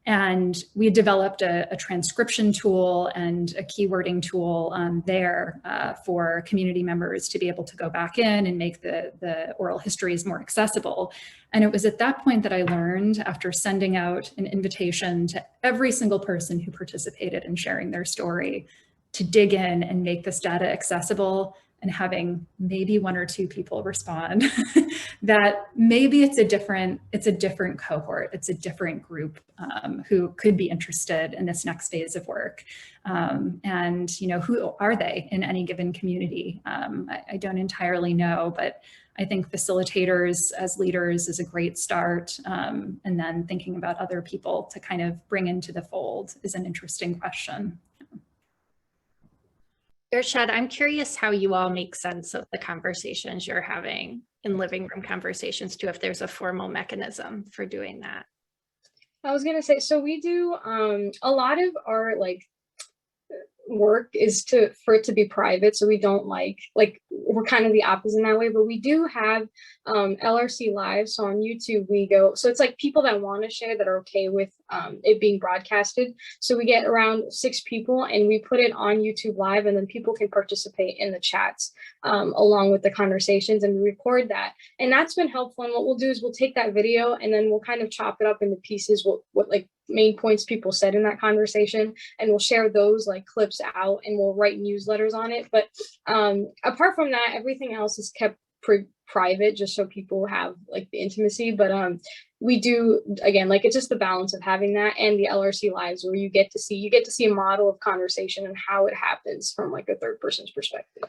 And we developed a transcription tool and a keywording tool there for community members to be able to go back in and make the oral histories more accessible. And it was at that point that I learned, after sending out an invitation to every single person who participated in sharing their story, to dig in and make this data accessible, and having maybe 1 or 2 people respond, that maybe it's a different cohort, it's a different group who could be interested in this next phase of work. And who are they in any given community? I don't entirely know, but I think facilitators as leaders is a great start. And then thinking about other people to kind of bring into the fold is an interesting question. Irshad, I'm curious how you all make sense of the conversations you're having in living room conversations too, if there's a formal mechanism for doing that. I was gonna say, so we do a lot of our work is for it to be private, so we don't like we're kind of the opposite in that way, but we do have LRC live. So on YouTube we go, so it's like people that want to share that are okay with it being broadcasted. So we get around 6 people and we put it on YouTube live, and then people can participate in the chats along with the conversations, and we record that. And that's been helpful. And what we'll do is we'll take that video and then we'll kind of chop it up into pieces, what like main points people said in that conversation, and we'll share those like clips out, and we'll write newsletters on it. But apart from that, everything else is kept private, just so people have like the intimacy. But we do, again, like it's just the balance of having that and the LRC lives, where you get to see a model of conversation and how it happens from like a third person's perspective.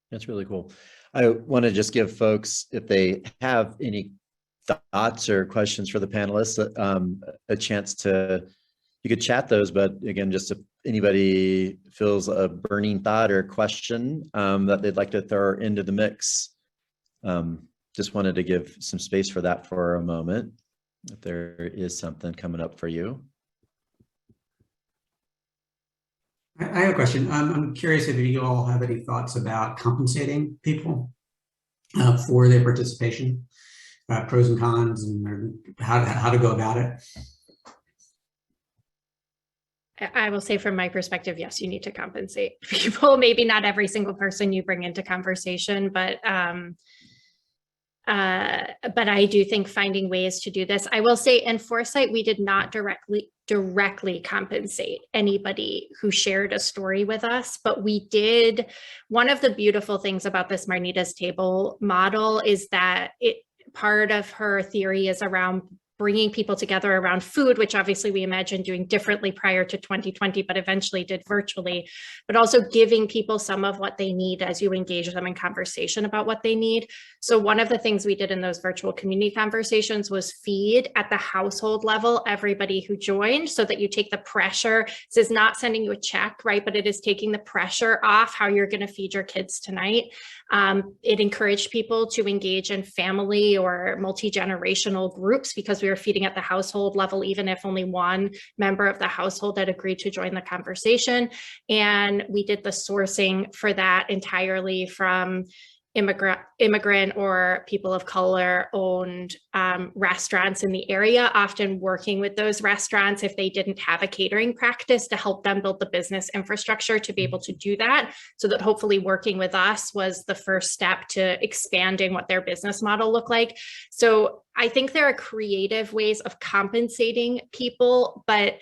That's really cool. I want to just give folks, if they have any thoughts or questions for the panelists, a chance to, you could chat those, but again, just if anybody feels a burning thought or question that they'd like to throw into the mix, just wanted to give some space for that for a moment, if there is something coming up for you. I have a question. I'm curious if you all have any thoughts about compensating people for their participation, pros and cons, and how to go about it. I will say from my perspective, yes, you need to compensate people. Maybe not every single person you bring into conversation, but I do think finding ways to do this. I will say in Foresight, we did not directly compensate anybody who shared a story with us, but we did. One of the beautiful things about this Marnita's Table model is that part of her theory is around bringing people together around food, which obviously we imagined doing differently prior to 2020, but eventually did virtually, but also giving people some of what they need as you engage them in conversation about what they need. So one of the things we did in those virtual community conversations was feed at the household level everybody who joined, so that you take the pressure. This is not sending you a check, right? But it is taking the pressure off how you're going to feed your kids tonight. It encouraged people to engage in family or multi-generational groups, because we were feeding at the household level, even if only one member of the household had agreed to join the conversation. And we did the sourcing for that entirely from immigrant or people of color owned restaurants in the area, often working with those restaurants if they didn't have a catering practice, to help them build the business infrastructure to be able to do that. So that hopefully working with us was the first step to expanding what their business model looked like. So I think there are creative ways of compensating people, but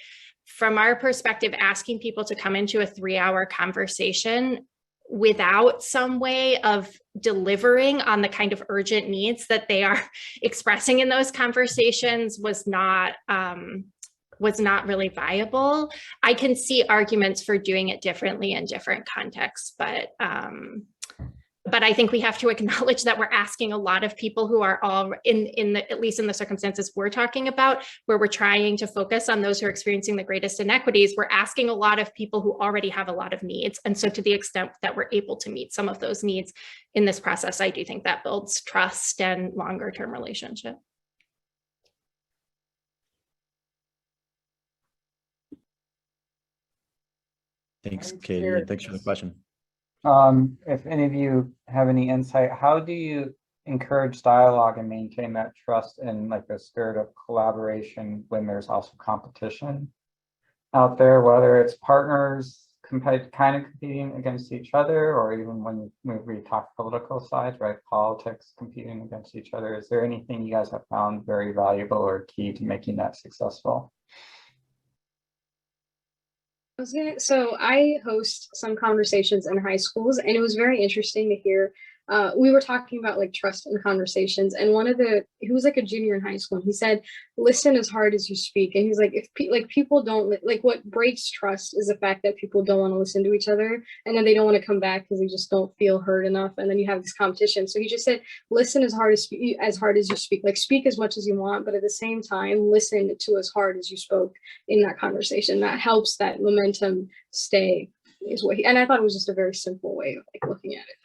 from our perspective, asking people to come into a 3-hour conversation without some way of delivering on the kind of urgent needs that they are expressing in those conversations was not really viable. I can see arguments for doing it differently in different contexts, but I think we have to acknowledge that we're asking a lot of people who are all at least in the circumstances we're talking about, where we're trying to focus on those who are experiencing the greatest inequities. We're asking a lot of people who already have a lot of needs. And so to the extent that we're able to meet some of those needs in this process, I do think that builds trust and longer term relationship. Thanks, Katie. Thanks for the question. If any of you have any insight, how do you encourage dialogue and maintain that trust in like a spirit of collaboration when there's also competition out there, whether it's partners kind of competing against each other, or even when we talk political sides, right? Politics competing against each other. Is there anything you guys have found very valuable or key to making that successful? So I host some conversations in high schools, and it was very interesting to hear. We were talking about like trust in conversations, and he was like a junior in high school, and he said, listen as hard as you speak. And he's like, if people don't, like what breaks trust is the fact that people don't want to listen to each other, and then they don't want to come back because they just don't feel heard enough, and then you have this competition. So he just said, listen as hard as you speak, like speak as much as you want, but at the same time, listen to as hard as you spoke in that conversation. That helps that momentum stay, is what and I thought it was just a very simple way of like looking at it.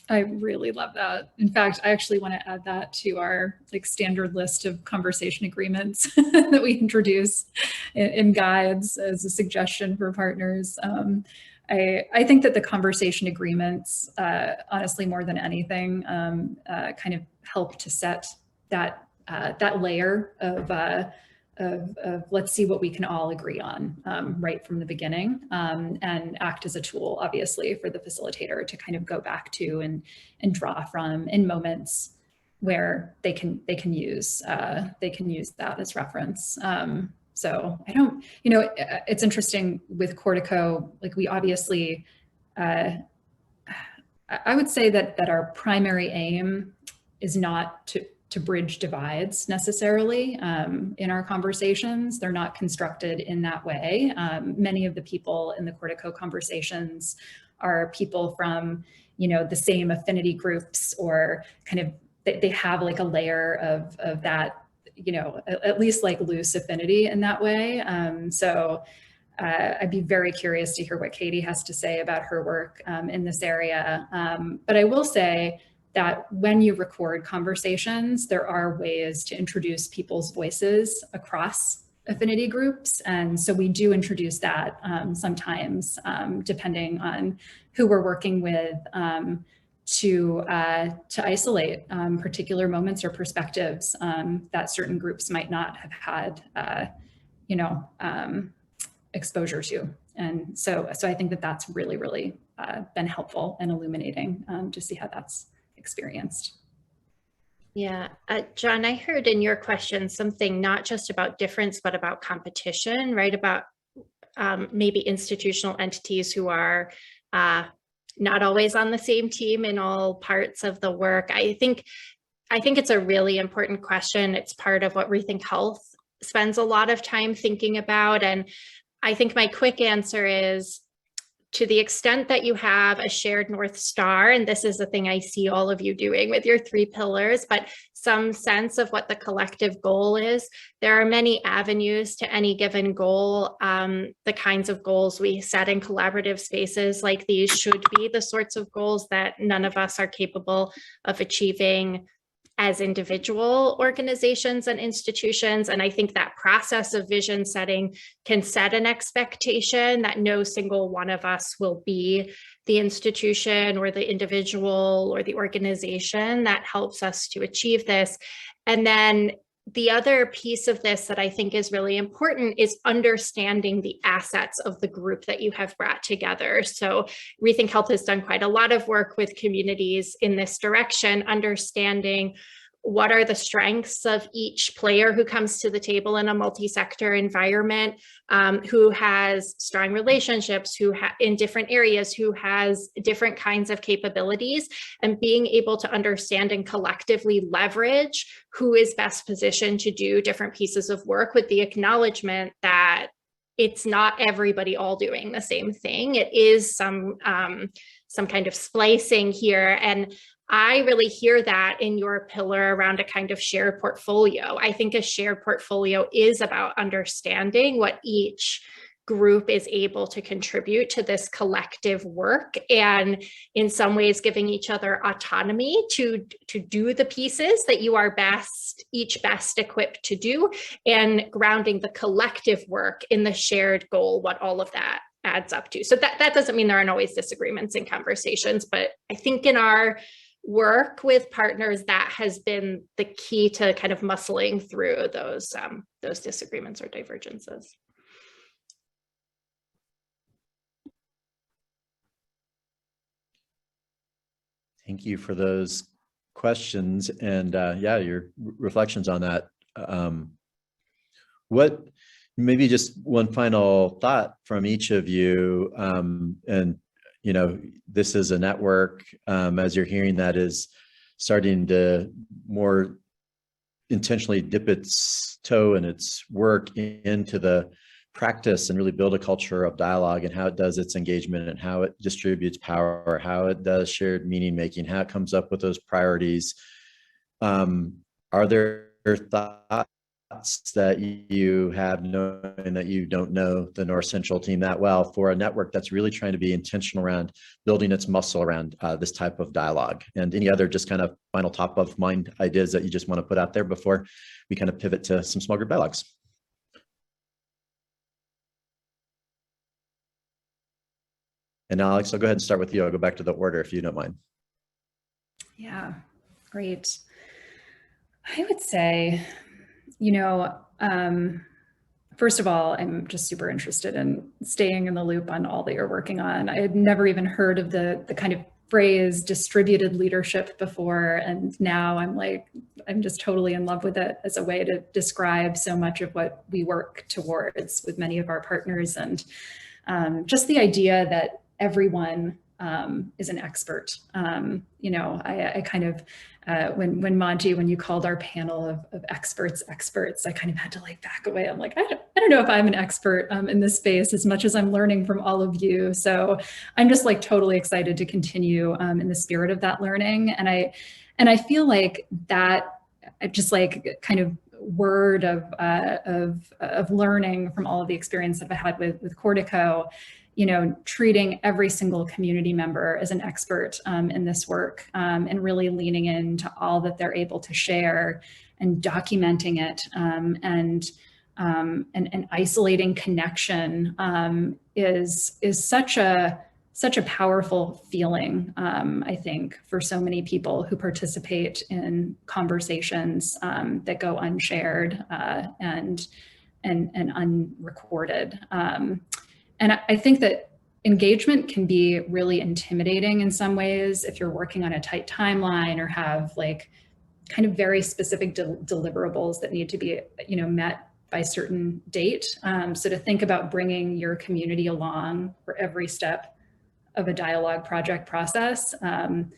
I really love that. In fact, I actually want to add that to our like standard list of conversation agreements that we introduce in guides as a suggestion for partners. I think that the conversation agreements, honestly, more than anything, kind of help to set that layer of let's see what we can all agree on right from the beginning, and act as a tool, obviously, for the facilitator to kind of go back to and draw from in moments where they can use that as reference. So I don't, it's interesting with Cortico, like we obviously, I would say that our primary aim is not to bridge divides necessarily in our conversations. They're not constructed in that way. Many of the people in the Cortico conversations are people from, the same affinity groups, or kind of, they have like a layer of that, at least like loose affinity in that way. So I'd be very curious to hear what Katy has to say about her work in this area. But I will say that when you record conversations, there are ways to introduce people's voices across affinity groups. And so we do introduce that sometimes, depending on who we're working with, to isolate particular moments or perspectives that certain groups might not have had, exposure to. And so I think that that's really, really been helpful and illuminating to see how that's experienced. Yeah, John, I heard in your question something not just about difference, but about competition, right? About maybe institutional entities who are not always on the same team in all parts of the work. I think it's a really important question. It's part of what ReThink Health spends a lot of time thinking about. And I think my quick answer is, to the extent that you have a shared North Star, and this is the thing I see all of you doing with your 3 pillars, but some sense of what the collective goal is, there are many avenues to any given goal. The kinds of goals we set in collaborative spaces like these should be the sorts of goals that none of us are capable of achieving as individual organizations and institutions. And I think that process of vision setting can set an expectation that no single one of us will be the institution or the individual or the organization that helps us to achieve this. And then the other piece of this that I think is really important is understanding the assets of the group that you have brought together. So ReThink Health has done quite a lot of work with communities in this direction, understanding what are the strengths of each player who comes to the table in a multi-sector environment, who has strong relationships, who in different areas, who has different kinds of capabilities, and being able to understand and collectively leverage who is best positioned to do different pieces of work, with the acknowledgement that it's not everybody all doing the same thing. It is some kind of splicing here. And I really hear that in your pillar around a kind of shared portfolio. I think a shared portfolio is about understanding what each group is able to contribute to this collective work, and in some ways giving each other autonomy to do the pieces that you are each best equipped to do, and grounding the collective work in the shared goal, what all of that adds up to. So that doesn't mean there aren't always disagreements in conversations, but I think in our work with partners, that has been the key to kind of muscling through those disagreements or divergences. Thank you for those questions and yeah, your reflections on that. What maybe just one final thought from each of you, and you know, this is a network, as you're hearing, that is starting to more intentionally dip its toe and its work into the practice and really build a culture of dialogue and how it does its engagement and how it distributes power, how it does shared meaning making, how it comes up with those priorities. Are there thoughts that you have, knowing that you don't know the North Central team that well, for a network that's really trying to be intentional around building its muscle around this type of dialogue? And any other just kind of final top of mind ideas that you just want to put out there before we kind of pivot to some small group dialogues? And Alex, I'll go ahead and start with you. I'll go back to the order if you don't mind. Yeah, great. I would say, you know, first of all, I'm just super interested in staying in the loop on all that you're working on. I had never even heard of the kind of phrase distributed leadership before, and now I'm just totally in love with it as a way to describe so much of what we work towards with many of our partners. And just the idea that everyone is an expert. You know, I kind of, when Monty, when you called our panel of experts, I kind of had to like back away. I'm like, I don't know if I'm an expert in this space as much as I'm learning from all of you. So I'm just like totally excited to continue in the spirit of that learning. And I feel like that just like kind of word of learning from all of the experience that I've had with Cortico, you know, treating every single community member as an expert in this work, and really leaning into all that they're able to share and documenting it, and isolating connection is such a powerful feeling, I think, for so many people who participate in conversations that go unshared and unrecorded. And I think that engagement can be really intimidating in some ways if you're working on a tight timeline or have like kind of very specific deliverables that need to be, you know, met by a certain date. So to think about bringing your community along for every step of a dialogue project process can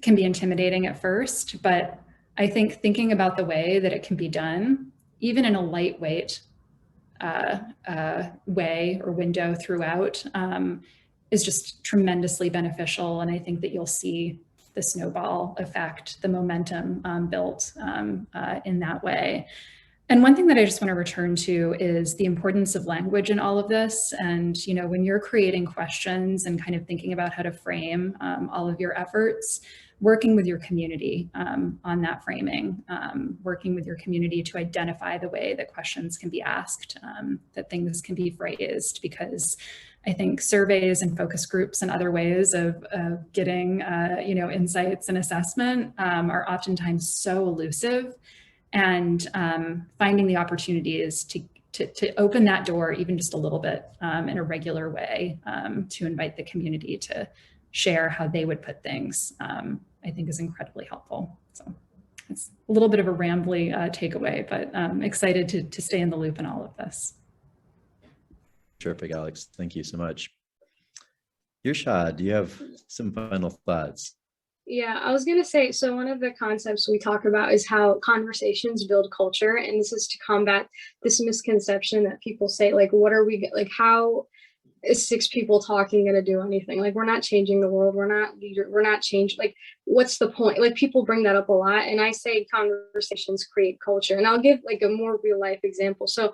be intimidating at first, but I think thinking about the way that it can be done, even in a lightweight way or window throughout, is just tremendously beneficial. And I think that you'll see the snowball effect, the momentum built in that way. And one thing that I just want to return to is the importance of language in all of this. And, you know, when you're creating questions and kind of thinking about how to frame all of your efforts, working with your community on that framing, working with your community to identify the way that questions can be asked, that things can be phrased, because I think surveys and focus groups and other ways of getting, you know, insights and assessment are oftentimes so elusive, and finding the opportunities to open that door even just a little bit in a regular way, to invite the community to share how they would put things, I think is incredibly helpful. So it's a little bit of a rambly takeaway, but I'm excited to stay in the loop in all of this. Terrific, Alex. Thank you so much. Irshad, do you have some final thoughts? Yeah, I was going to say, so one of the concepts we talk about is how conversations build culture. And this is to combat this misconception that people say, like, what are we, like, how is 6 people talking going to do anything? Like, we're not changing the world. We're not changing. Like, what's the point? Like, people bring that up a lot. And I say conversations create culture. And I'll give like a more real life example. So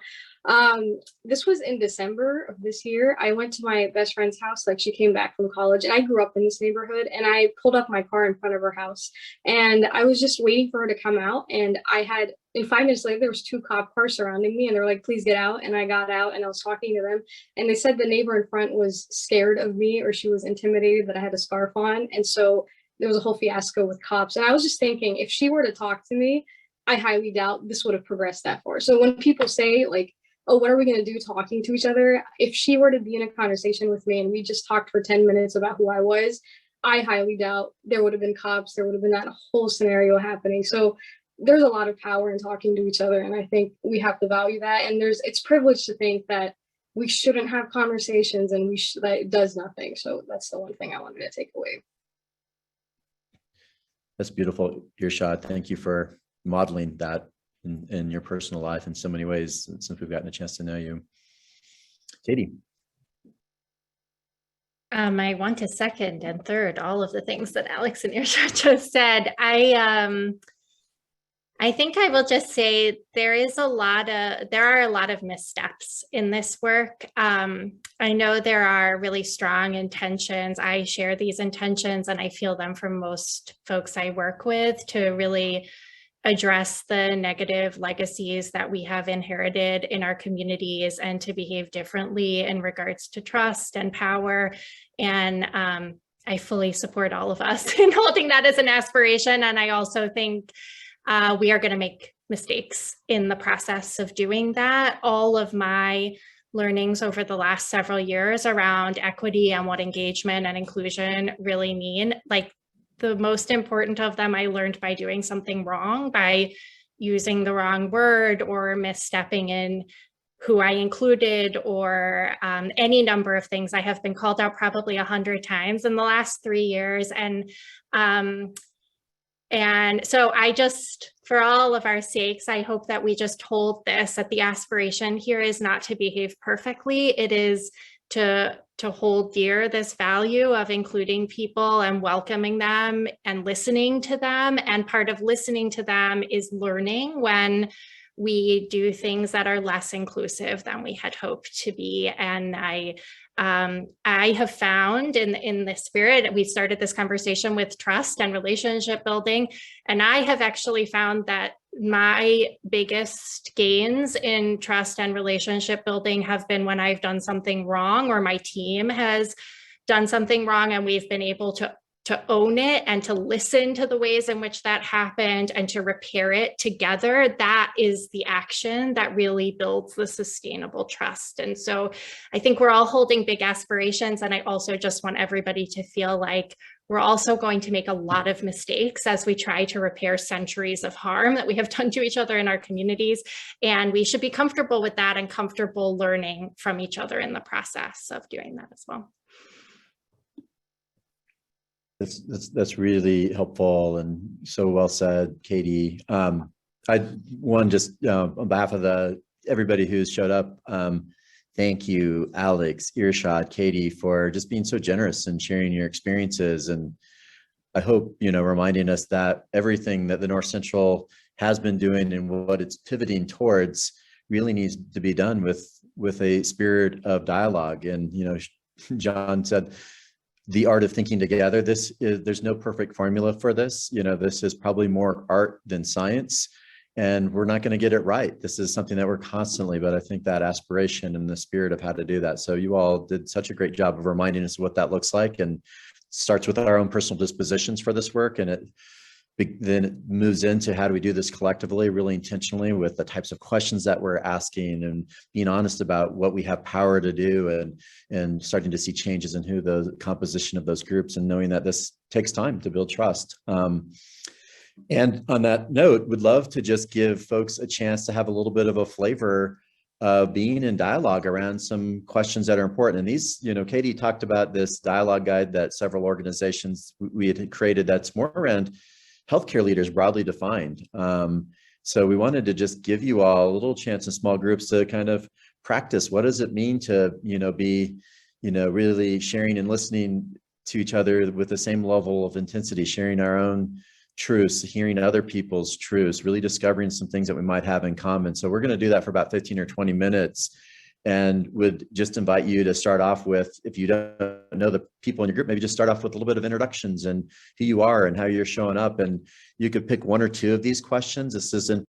this was in December of this year. I went to my best friend's house. Like, she came back from college, and I grew up in this neighborhood, and I pulled up my car in front of her house, and I was just waiting for her to come out. And in 5 minutes later, there was 2 cop cars surrounding me, and they're like, please get out. And I got out, and I was talking to them, and they said the neighbor in front was scared of me, or she was intimidated that I had a scarf on. And so there was a whole fiasco with cops. And I was just thinking, if she were to talk to me, I highly doubt this would have progressed that far. So when people say like, oh, what are we going to do talking to each other? If she were to be in a conversation with me and we just talked for 10 minutes about who I was, I highly doubt there would have been cops. There would have been that whole scenario happening. So there's a lot of power in talking to each other. And I think we have to value that. And it's privileged to think that we shouldn't have conversations and that it does nothing. So that's the one thing I wanted to take away. That's beautiful, Irshad. Thank you for modeling that in your personal life in so many ways since we've gotten a chance to know you. Katy. I want to second and third all of the things that Alex and Irshad just said. I think I will just say there are a lot of missteps in this work. I know there are really strong intentions. I share these intentions and I feel them from most folks I work with to really address the negative legacies that we have inherited in our communities and to behave differently in regards to trust and power. And I fully support all of us in holding that as an aspiration. And I also think we are going to make mistakes in the process of doing that. All of my learnings over the last several years around equity and what engagement and inclusion really mean, like the most important of them I learned by doing something wrong, by using the wrong word or misstepping in who I included or any number of things. I have been called out probably 100 times in the last 3 years. And so I just, for all of our sakes, I hope that we just hold this, that the aspiration here is not to behave perfectly. It is to hold dear this value of including people and welcoming them and listening to them. And part of listening to them is learning when we do things that are less inclusive than we had hoped to be. And I have found in the spirit, we started this conversation with trust and relationship building, and I have actually found that my biggest gains in trust and relationship building have been when I've done something wrong or my team has done something wrong and we've been able to own it and to listen to the ways in which that happened and to repair it together. That is the action that really builds the sustainable trust. And so I think we're all holding big aspirations. And I also just want everybody to feel like we're also going to make a lot of mistakes as we try to repair centuries of harm that we have done to each other in our communities. And we should be comfortable with that and comfortable learning from each other in the process of doing that as well. That's really helpful and so well said, Katy. I want just on behalf of everybody who's showed up, thank you, Alex, Irshad, Katy, for just being so generous and sharing your experiences. And I hope, reminding us that everything that the North Central has been doing and what it's pivoting towards really needs to be done with a spirit of dialogue. And, John said, the art of thinking together. There's no perfect formula for this. This is probably more art than science, and we're not going to get it right. This is something that we're constantly, but I think that aspiration and the spirit of how to do that. So you all did such a great job of reminding us what that looks like, and starts with our own personal dispositions for this work. And then it moves into how do we do this collectively, really intentionally, with the types of questions that we're asking and being honest about what we have power to do, and starting to see changes in who the composition of those groups, and knowing that this takes time to build trust. And on that note, would love to just give folks a chance to have a little bit of a flavor of being in dialogue around some questions that are important. And these, Katy talked about this dialogue guide that several organizations we had created that's more around healthcare leaders broadly defined. So we wanted to just give you all a little chance in small groups to kind of practice. What does it mean to, be, really sharing and listening to each other with the same level of intensity, sharing our own truths, hearing other people's truths, really discovering some things that we might have in common. So we're going to do that for about 15 or 20 minutes. And would just invite you to start off with, if you don't know the people in your group, maybe just start off with a little bit of introductions and who you are and how you're showing up. And you could pick one or two of these questions. This isn't